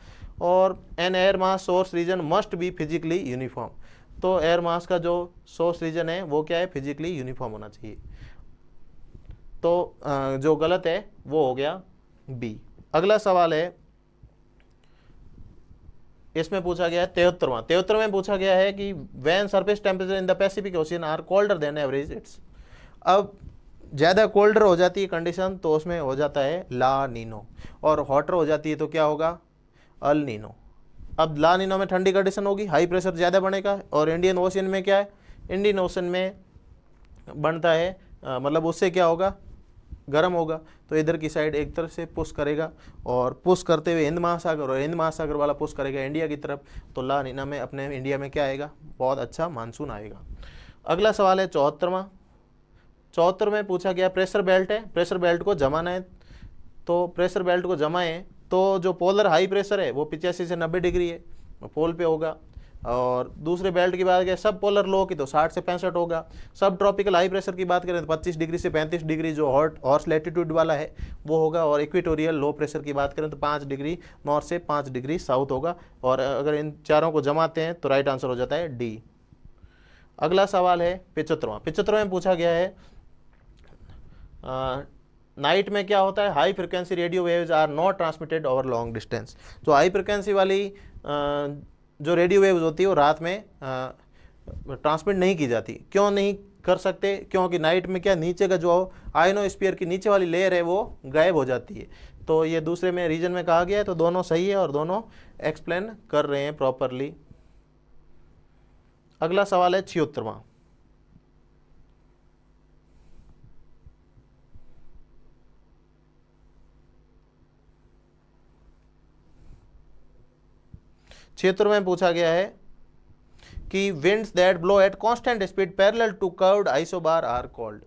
और an air mass source region must be physically uniform, तो एयर मास का जो सोर्स रीजन है वो क्या है, फिजिकली यूनिफॉर्म होना चाहिए। तो जो गलत है वो हो गया बी। अगला सवाल है, इसमें पूछा गया है 73वां में पूछा गया है कि when surface temperature in the Pacific ocean are colder than average its. अब ज़्यादा कोल्डर हो जाती है कंडीशन तो उसमें हो जाता है ला नीनो, और हॉटर हो जाती है तो क्या होगा, अल नीनो। अब ला नीनो में ठंडी कंडीशन होगी, हाई प्रेशर ज़्यादा बनेगा, और इंडियन ओशन में क्या है, इंडियन ओशन में बनता है मतलब उससे क्या होगा, गर्म होगा, तो इधर की साइड एक तरफ से पुश करेगा और पुश करते हुए हिंद महासागर, और हिंद महासागर वाला पुश करेगा इंडिया की तरफ, तो ला नीना में अपने इंडिया में क्या आएगा, बहुत अच्छा मानसून आएगा। अगला सवाल है 74 में पूछा गया प्रेशर बेल्ट है, प्रेशर बेल्ट को जमाना है, तो प्रेशर बेल्ट को जमाएं तो जो पोलर हाई प्रेशर है वो 85 से 90 डिग्री है, पोल पे होगा, और दूसरे बेल्ट की बात करें सब पोलर लो की तो 60 से 65 होगा। सब ट्रॉपिकल हाई प्रेशर की बात करें तो 25 डिग्री से 35 डिग्री जो हॉर्स लैटिट्यूड वाला है वो होगा, और इक्वेटोरियल लो प्रेशर की बात करें तो 5 डिग्री नॉर्थ से 5 डिग्री साउथ होगा। और अगर इन चारों को जमाते हैं तो राइट आंसर हो जाता है डी। अगला सवाल है 75वां में पूछा गया है नाइट में क्या होता है, high frequency radio waves are not transmitted over long distance. जो हाई फ्रिक्वेंसी वाली जो रेडियो वेव्स होती है वो रात में ट्रांसमिट नहीं की जाती। क्यों नहीं कर सकते, क्योंकि नाइट में क्या, नीचे का जो आयनोस्फीयर की नीचे वाली लेयर है वो गायब हो जाती है, तो ये दूसरे में रीजन में कहा गया है, तो दोनों सही है और दोनों एक्सप्लेन कर रहे हैं प्रॉपरली। अगला सवाल है 76वां, क्षेत्र में पूछा गया है कि winds that blow at constant speed parallel to curved isobar are called.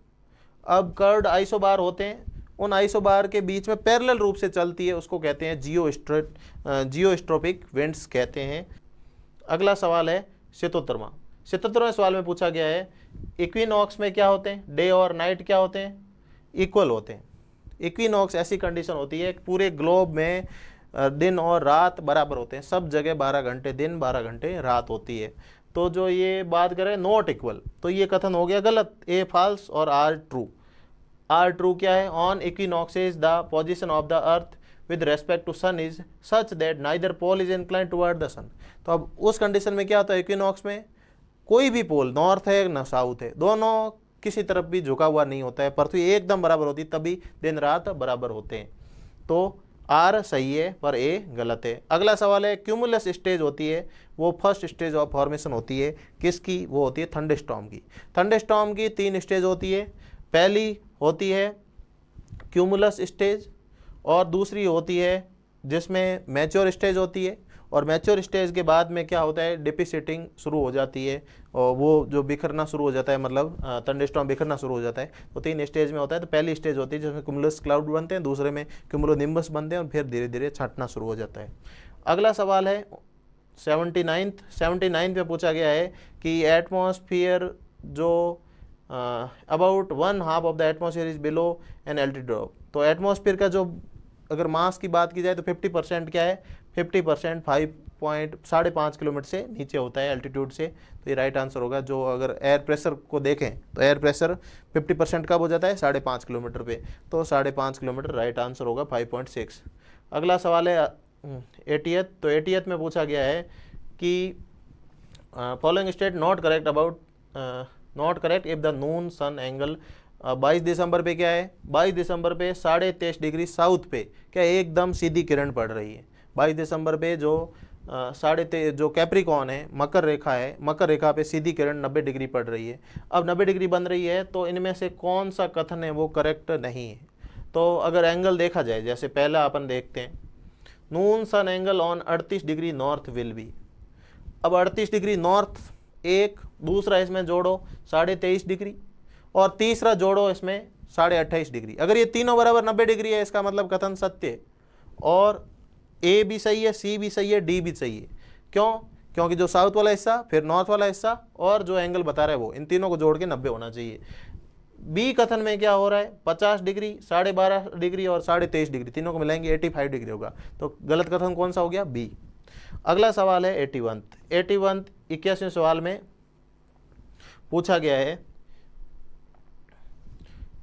अब कर्व्ड आइसोबार होते हैं, उन आइसोबार के बीच में पैरेलल रूप से चलती है उसको कहते हैं जियोस्ट्रोपिक विंड्स कहते हैं। अगला सवाल है 77वां सवाल में पूछा गया है इक्विनॉक्स में क्या होते हैं, डे और नाइट क्या होते हैं, इक्वल होते हैं। इक्विनॉक्स ऐसी कंडीशन होती है पूरे ग्लोब में दिन और रात बराबर होते हैं, सब जगह 12 घंटे दिन 12 घंटे रात होती है। तो जो ये बात करें नॉट इक्वल, तो ये कथन हो गया गलत, ए फॉल्स और आर ट्रू। आर ट्रू क्या है, on equinoxes the position of the earth with respect to sun is such that neither pole is incline toward the sun. तो अब उस कंडीशन में क्या होता है, इक्विनॉक्स में कोई भी पोल नॉर्थ है ना साउथ है, दोनों किसी तरफ भी झुका हुआ नहीं होता है, पृथ्वी एकदम बराबर होती है, तभी दिन रात बराबर होते हैं। तो आर सही है पर ए गलत है। अगला सवाल है क्यूमुलस स्टेज होती है, वो फर्स्ट स्टेज ऑफ फॉर्मेशन होती है किसकी, वो होती है थंडरस्टॉर्म की। थंडरस्टॉर्म की 3 स्टेज होती है, पहली होती है क्यूमुलस स्टेज, और दूसरी होती है जिसमें मैच्योर स्टेज होती है, और मैच्योर स्टेज के बाद में क्या होता है, डिपिसिटिंग शुरू हो जाती है, और वो जो बिखरना शुरू हो जाता है, मतलब थंडरस्टॉर्म बिखरना शुरू हो जाता है। तो 3 स्टेज में होता है। तो पहली स्टेज होती है जिसमें क्यूमुलस क्लाउड बनते हैं, दूसरे में क्यूमुलोनिम्बस बनते हैं, और फिर धीरे धीरे छटना शुरू हो जाता है। अगला सवाल है 79 पे पूछा गया है कि एटमॉस्फेयर जो about 1/2 of the atmosphere is below an altitude drop. तो एटमॉस्फेयर का जो अगर मास की बात की जाए तो 50% क्या है, 50% 5.5 किलोमीटर से नीचे होता है एल्टीट्यूड से। तो ये राइट आंसर होगा। जो अगर एयर प्रेशर को देखें तो एयर प्रेशर 50% कब हो जाता है, 5.5 किलोमीटर पे। तो 5.5 किलोमीटर राइट आंसर होगा 5.6। अगला सवाल है 80th। तो 80th में पूछा गया है कि following state not correct about not correct if the noon sun angle 22 दिसंबर पे क्या है, 22 दिसंबर पे 23.5 डिग्री साउथ पे क्या एकदम सीधी किरण पड़ रही है। 22 दिसंबर पे जो 23.5 जो कैप्रिकॉन है, मकर रेखा है, मकर रेखा पे सीधी किरण 90 डिग्री पड़ रही है। अब 90 डिग्री बन रही है, तो इनमें से कौन सा कथन है वो करेक्ट नहीं है। तो अगर एंगल देखा जाए, जैसे पहला अपन देखते हैं, noon sun angle on 38 degree north will be. अब 38 डिग्री नॉर्थ एक, दूसरा इसमें जोड़ो 23.5 डिग्री, और तीसरा जोड़ो इसमें 28.5 डिग्री। अगर ये तीनों बराबर 90 डिग्री है, इसका मतलब कथन सत्य है, और ए भी सही है, सी भी सही है, डी भी सही है। क्यों? क्योंकि जो साउथ वाला हिस्सा, फिर नॉर्थ वाला हिस्सा, और जो एंगल बता रहा है वो, इन तीनों को जोड़ के 90 होना चाहिए। बी कथन में क्या हो रहा है, 50 डिग्री, 12.5 डिग्री और 23.5 डिग्री, तीनों को मिलाएंगे 85 डिग्री होगा। तो गलत कथन कौन सा हो गया, बी। अगला सवाल है 81 सवाल में पूछा गया है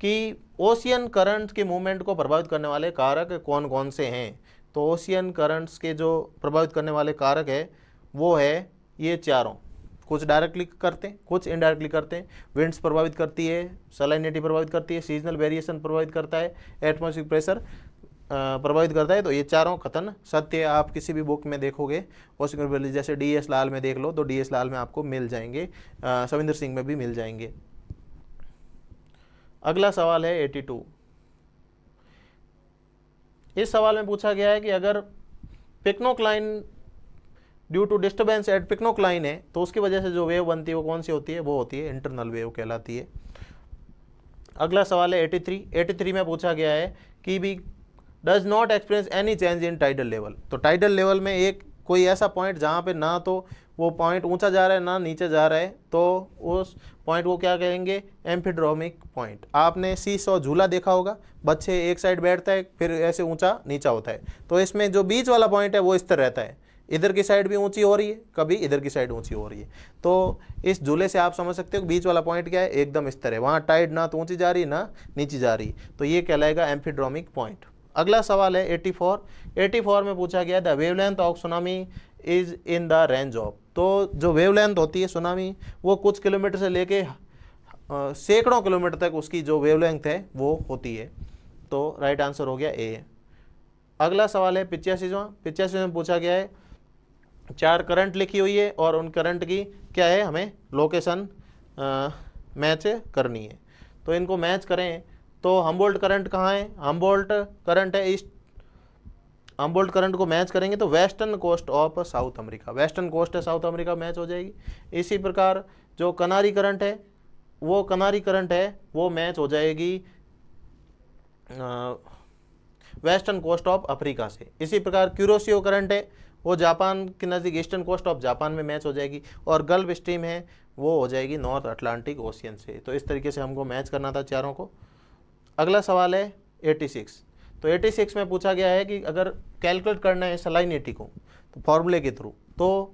कि ओशियन करंट के मूवमेंट को प्रभावित करने वाले कारक कौन कौन से हैं। तो ओशियन करंट्स के जो प्रभावित करने वाले कारक है वो है ये चारों। कुछ डायरेक्टली करते हैं, कुछ इनडायरेक्टली करते हैं। विंड्स प्रभावित करती है, सलाइनिटी प्रभावित करती है, सीजनल वेरिएशन प्रभावित करता है, एटमॉस्फेरिक प्रेशर प्रभावित करता है। तो ये चारों कथन सत्य है। आप किसी भी बुक में देखोगे, ओशियन जैसे DS लाल में देख लो, तो DS लाल में आपको मिल जाएंगे, सविंदर सिंह में भी मिल जाएंगे। अगला सवाल है 82। इस सवाल में पूछा गया है कि अगर pycnocline due to disturbance at pycnocline है, तो उसकी वजह से जो वेव बनती है वो कौन सी होती है, वो होती है इंटरनल वेव कहलाती है। अगला सवाल है 83 में पूछा गया है कि भी does not experience any change in tidal level. तो टाइडल लेवल में एक कोई ऐसा पॉइंट जहाँ पे ना तो वो पॉइंट ऊंचा जा रहा है ना नीचे जा रहा है, तो उस पॉइंट को क्या कहेंगे, एम्फीड्रोमिक पॉइंट। आपने सीसॉ झूला देखा होगा, बच्चे एक साइड बैठता है फिर ऐसे ऊंचा नीचा होता है, तो इसमें जो बीच वाला पॉइंट है वो इस तरह रहता है, इधर की साइड भी ऊंची हो रही है, कभी इधर की साइड ऊंची हो रही है। तो इस झूले से आप समझ सकते हो बीच वाला पॉइंट क्या है, एकदम इस तरह, वहाँ टाइड ना तो ऊंची जा रही ना नीची जा रही, तो ये कहलाएगा एम्फीड्रोमिक पॉइंट। अगला सवाल है 84 में पूछा गया the wavelength of tsunami is in the range of. तो जो वेवलेंथ होती है सुनामी, वो कुछ किलोमीटर से लेके सैकड़ों किलोमीटर तक उसकी जो वेवलेंथ है वो होती है। तो राइट आंसर हो गया ए। अगला सवाल है 85 में पूछा गया है 4 करंट लिखी हुई है और उन करंट की क्या है, हमें लोकेशन मैच करनी है। तो इनको मैच करें तो हम्बोल्ट करंट कहाँ है, हम्बोल्ट करंट है ईस्ट, हम्बोल्ट करंट को मैच करेंगे तो western coast of South America, western coast है साउथ अमेरिका मैच हो जाएगी। इसी प्रकार जो कनारी करंट है वो कनारी करंट है वो मैच हो जाएगी वेस्टर्न कोस्ट ऑफ अफ्रीका से। इसी प्रकार क्यूरोसियो करंट है वो जापान के नज़दीक ईस्टर्न कोस्ट ऑफ जापान में मैच हो जाएगी, और गल्फ स्ट्रीम है वो हो जाएगी नॉर्थ अटलांटिक ओशियन से। तो इस तरीके से हमको मैच करना था चारों को। अगला सवाल है 86। तो 86 में पूछा गया है कि अगर कैलकुलेट करना है सलाइनिटी को तो फॉर्मूले के थ्रू, तो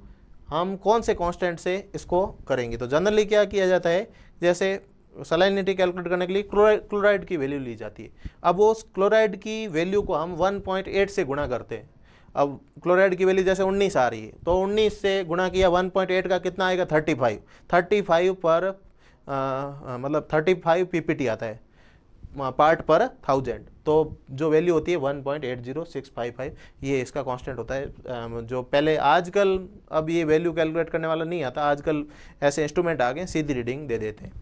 हम कौन से कांस्टेंट से इसको करेंगे। तो जनरली क्या किया जाता है, जैसे सलाइनिटी कैलकुलेट करने के लिए क्लोराइड की वैल्यू ली जाती है। अब उस क्लोराइड की वैल्यू को हम 1.8 से गुणा करते हैं। अब क्लोराइड की वैल्यू जैसे 19 आ रही है, तो 19 से गुणा किया 1.8 का कितना आएगा 35 पर मतलब 35 PPT आता है पार्ट पर 1000। तो जो वैल्यू होती है 1.80655, ये इसका कांस्टेंट होता है। जो पहले आजकल अब ये वैल्यू कैलकुलेट करने वाला नहीं आता, आजकल ऐसे इंस्ट्रूमेंट आ गए सीधी रीडिंग दे देते हैं,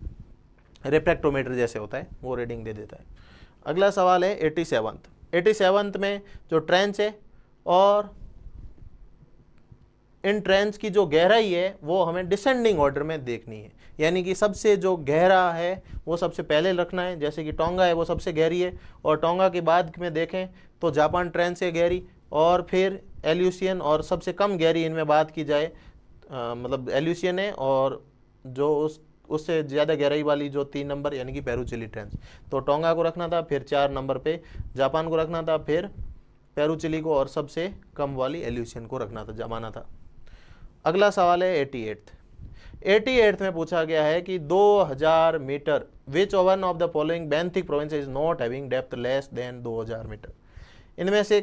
रिफ्रैक्टोमीटर जैसे होता है वो रीडिंग दे देता है। अगला सवाल है 87 में जो ट्रेंच है और इन ट्रेंच की जो गहराई है वो हमें डिसेंडिंग ऑर्डर में देखनी है, यानी कि सबसे जो गहरा है वो सबसे पहले रखना है। जैसे कि टोंगा है वो सबसे गहरी है, और टोंगा के बाद में देखें तो जापान ट्रेंच से गहरी, और फिर एल्यूसियन, और सबसे कम गहरी इनमें बात की जाए मतलब एल्यूसियन है, और जो उससे ज़्यादा गहराई वाली जो 3 नंबर यानी कि पेरूचिली ट्रेंच। तो टोंगा को रखना था, फिर 4 नंबर पे जापान को रखना था, फिर पेरूचिली को, और सबसे कम वाली एल्यूसियन को रखना था, जमाना था। अगला सवाल है 88th में पूछा गया है कि 2000 metre, which one of the following benthic province is not having depth less than 2000 metre. इनमें से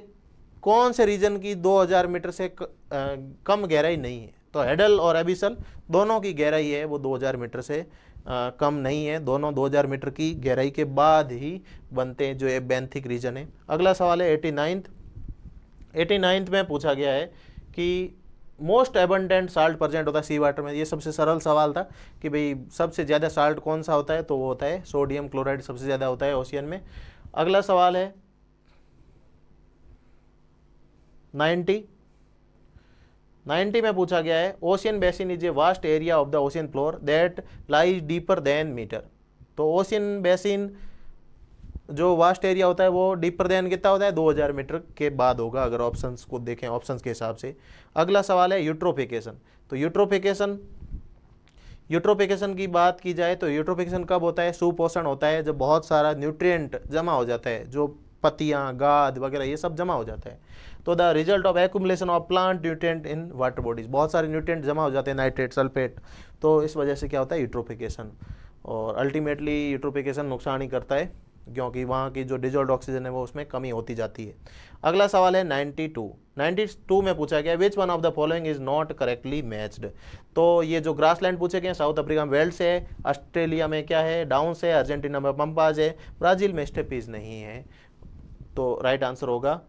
कौन से रीजन की 2000 मीटर से कम गहराई नहीं है? तो हेडल और एबिसल दोनों की गहराई है वो 2000 मीटर से कम नहीं है, दोनों 2000 मीटर की गहराई के बाद ही बनते हैं जो ये बेंथिक रीजन है। अगला सवाल है 89th में पूछा गया है कि मोस्ट एबंडेंट साल्ट प्रेजेंट होता है सी वाटर में। ये सबसे सरल सवाल था कि भाई सबसे ज़्यादा साल्ट कौन सा होता है, तो वो होता है सोडियम क्लोराइड, सबसे ज़्यादा होता है ओशियन में। अगला सवाल है 90 में पूछा गया है ocean basin is a vast area of the ocean floor that lies deeper than metre. तो ओशियन बेसिन जो वास्ट एरिया होता है वो डीपर देन कितना होता है, 2000 मीटर के बाद होगा, अगर ऑप्शंस को देखें ऑप्शंस के हिसाब से। अगला सवाल है यूट्रोफिकेशन। तो यूट्रोफिकेशन की बात की जाए तो यूट्रोफिकेशन कब होता है? सुपोषण होता है जब बहुत सारा न्यूट्रिएंट जमा हो जाता है, जो पत्तियाँ, गाद वगैरह ये सब जमा हो जाता है। तो the result of accumulation of plant nutrient in water bodies, बहुत सारे न्यूट्रिएंट जमा हो जाते हैं, नाइट्रेट, सल्फेट, तो इस वजह से क्या होता है यूट्रोफिकेशन। और अल्टीमेटली यूट्रोफिकेशन नुकसान ही करता है क्योंकि वहाँ की जो डिजॉल्व्ड ऑक्सीजन है वो उसमें कमी होती जाती है। अगला सवाल है 92 में पूछा गया विच one of the following is not correctly matched. तो ये जो ग्रासलैंड पूछे गए, साउथ अफ्रीका में वेल्स है, ऑस्ट्रेलिया में क्या है, डाउन्स है, अर्जेंटीना में पंपाज है, ब्राज़ील में स्टेपीज नहीं है। तो राइट आंसर होगा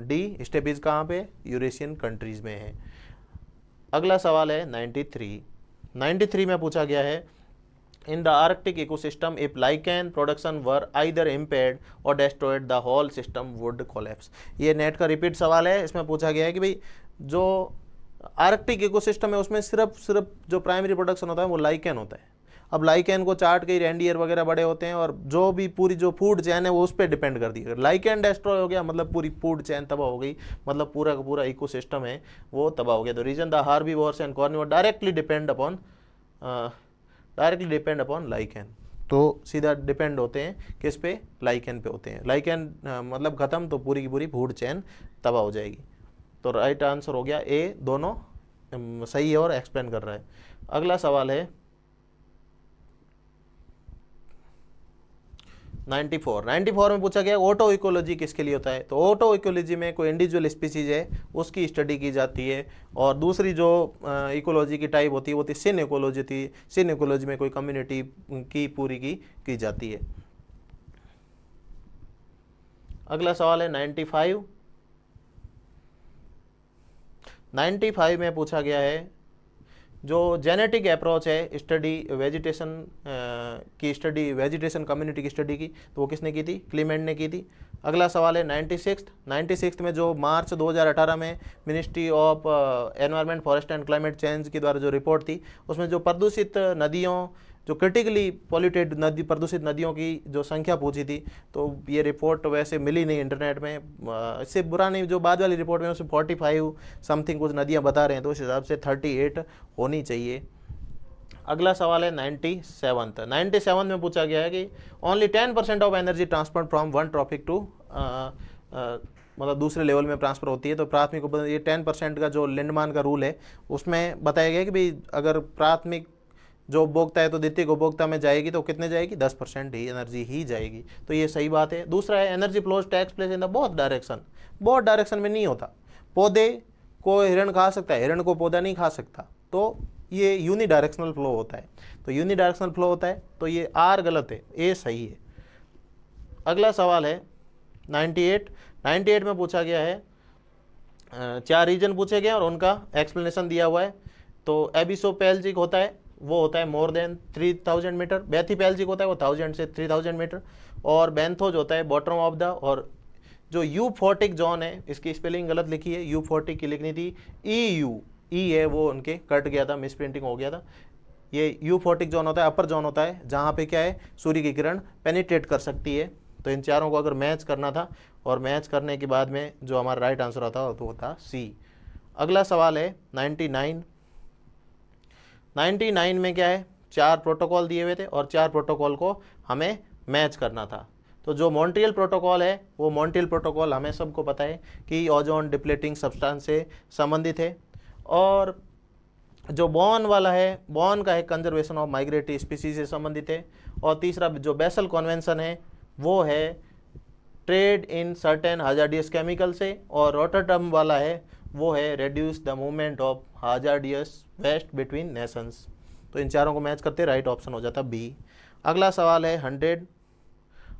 डी, स्टेपीज कहाँ पे, यूरेशियन कंट्रीज में है। अगला सवाल है 93 में पूछा गया है in the Arctic ecosystem if lichen production were either impaired or destroyed the whole system would collapse। ये नेट का रिपीट सवाल है, इसमें पूछा गया है कि भाई जो आर्कटिक इकोसिस्टम है उसमें सिर्फ जो प्राइमरी प्रोडक्शन होता है वो लाइकेन होता है। अब लाइकेन को चाट के रेंडियर वगैरह बड़े होते हैं, और जो भी पूरी जो फूड चेन है वो उस पर डिपेंड करती है। लाइकेन डिस्ट्रॉय हो गया मतलब पूरी फूड चेन तबाह हो गई, मतलब पूरा का पूरा इकोसिस्टम है वो तबाह हो गया। तो reason the herbivores and carnivore directly depend upon lichen. तो सीधा डिपेंड होते हैं किस पे, लाइकेन पे होते हैं। लाइकेन मतलब ख़त्म तो पूरी की पूरी फूड चेन तबाह हो जाएगी। तो राइट आंसर हो गया ए, दोनों सही है और एक्सप्लेन कर रहा है। अगला सवाल है 94 में पूछा गया ऑटो इकोलॉजी किसके लिए होता है। तो ऑटो इकोलॉजी में कोई इंडिविजुअल स्पीसीज है उसकी स्टडी की जाती है, और दूसरी जो इकोलॉजी की टाइप होती है वो थी सिन इकोलॉजी थी। सिन इकोलॉजी में कोई कम्युनिटी की पूरी की जाती है। अगला सवाल है 95 में पूछा गया है जो जेनेटिक अप्रोच है स्टडी वेजिटेशन की स्टडी, वेजिटेशन कम्युनिटी की स्टडी की, तो वो किसने की थी, क्लीमेंट ने की थी। अगला सवाल है 96 में जो मार्च 2018 में ministry of environment, forest and climate change के द्वारा जो रिपोर्ट थी उसमें जो प्रदूषित नदियों, जो क्रिटिकली पॉल्यूटेड नदी, प्रदूषित नदियों की जो संख्या पूछी थी, तो ये रिपोर्ट वैसे मिली नहीं इंटरनेट में, इससे बुरा नहीं, जो बाद वाली रिपोर्ट में उसमें 45 समथिंग कुछ नदियां बता रहे हैं, तो उस हिसाब से 38 होनी चाहिए। अगला सवाल है 97 में पूछा गया है कि only 10% of energy transfer from one trophic to, मतलब दूसरे लेवल में ट्रांसफ़र होती है। तो प्राथमिक ये 10% का जो लिंडमान का रूल है उसमें बताया गया है कि भाई अगर प्राथमिक जो उपभोक्ता है तो द्वितीयक उपभोक्ता में जाएगी तो कितने जाएगी, 10% ही एनर्जी ही जाएगी। तो ये सही बात है। दूसरा है energy flows takes place in the both direction में नहीं होता। पौधे को हिरण खा सकता है, हिरण को पौधा नहीं खा सकता, तो ये यूनिडायरेक्शनल फ्लो होता है। तो यूनिडायरेक्शनल फ्लो होता है, तो ये आर गलत है, ए सही है। अगला सवाल है 98 में पूछा गया है, 4 रीजन पूछे गए और उनका एक्सप्लेनेशन दिया हुआ है। तो एबिसोपेल्जिक होता है, वो होता है मोर देन 3000 मीटर। बैथीपेल्जिक होता है वो 1000 से 3000 मीटर। और बेंथोज होता है बॉटम ऑफ द, और जो यूफोटिक जोन है, इसकी स्पेलिंग गलत लिखी है, यूफोटिक की लिखनी थी EU, ई है वो उनके कट गया था, मिस प्रिंटिंग हो गया था। ये यूफोटिक जोन होता है, अपर जोन होता है, जहाँ पे क्या है सूर्य की किरण पेनिट्रेट कर सकती है। तो इन चारों को अगर मैच करना था, और मैच करने के बाद में जो हमारा राइट आंसर होता है तो होता सी। अगला सवाल है 99। 99 में क्या है, 4 प्रोटोकॉल दिए हुए थे और 4 प्रोटोकॉल को हमें मैच करना था। तो जो मॉन्ट्रियल प्रोटोकॉल है, वो मॉन्ट्रियल प्रोटोकॉल हमें सबको पता है कि ओजोन डिप्लेटिंग सब्सटेंस से संबंधित है। और जो बॉन वाला है, बॉन का है कंजर्वेशन ऑफ माइग्रेटरी स्पीसीज से संबंधित है। और तीसरा जो बेसल कन्वेंशन है वो है trade in certain hazardous chemical से। और रोटरडम वाला है वो है reduce the movement of hazardous waste between nations. तो इन चारों को मैच करते राइट ऑप्शन हो जाता बी। अगला सवाल है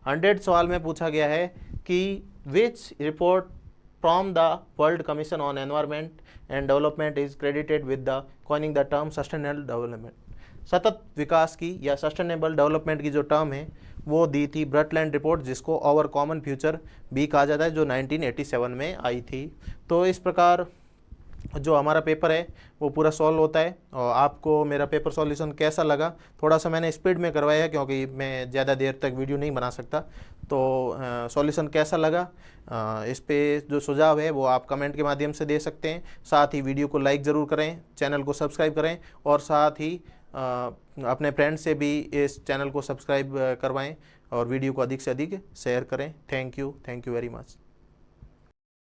100 सवाल में पूछा गया है कि which report from the world commission on environment and development is credited with the coining the term sustainable development. सतत विकास की या सस्टेनेबल डेवलपमेंट की जो टर्म है वो दी थी ब्रटलैंड रिपोर्ट, जिसको आवर कॉमन फ्यूचर भी कहा जाता है, जो 1987 में आई थी। तो इस प्रकार जो हमारा पेपर है वो पूरा सॉल्व होता है। और आपको मेरा पेपर सॉल्यूशन कैसा लगा, थोड़ा सा मैंने स्पीड में करवाया है क्योंकि मैं ज़्यादा देर तक वीडियो नहीं बना सकता। तो सॉल्यूशन कैसा लगा, इस पे जो सुझाव है वो आप कमेंट के माध्यम से दे सकते हैं। साथ ही वीडियो को लाइक ज़रूर करें, चैनल को सब्सक्राइब करें और साथ ही अपने फ्रेंड से भी इस चैनल को सब्सक्राइब करवाएं और वीडियो को अधिक से अधिक शेयर करें। Thank you very much.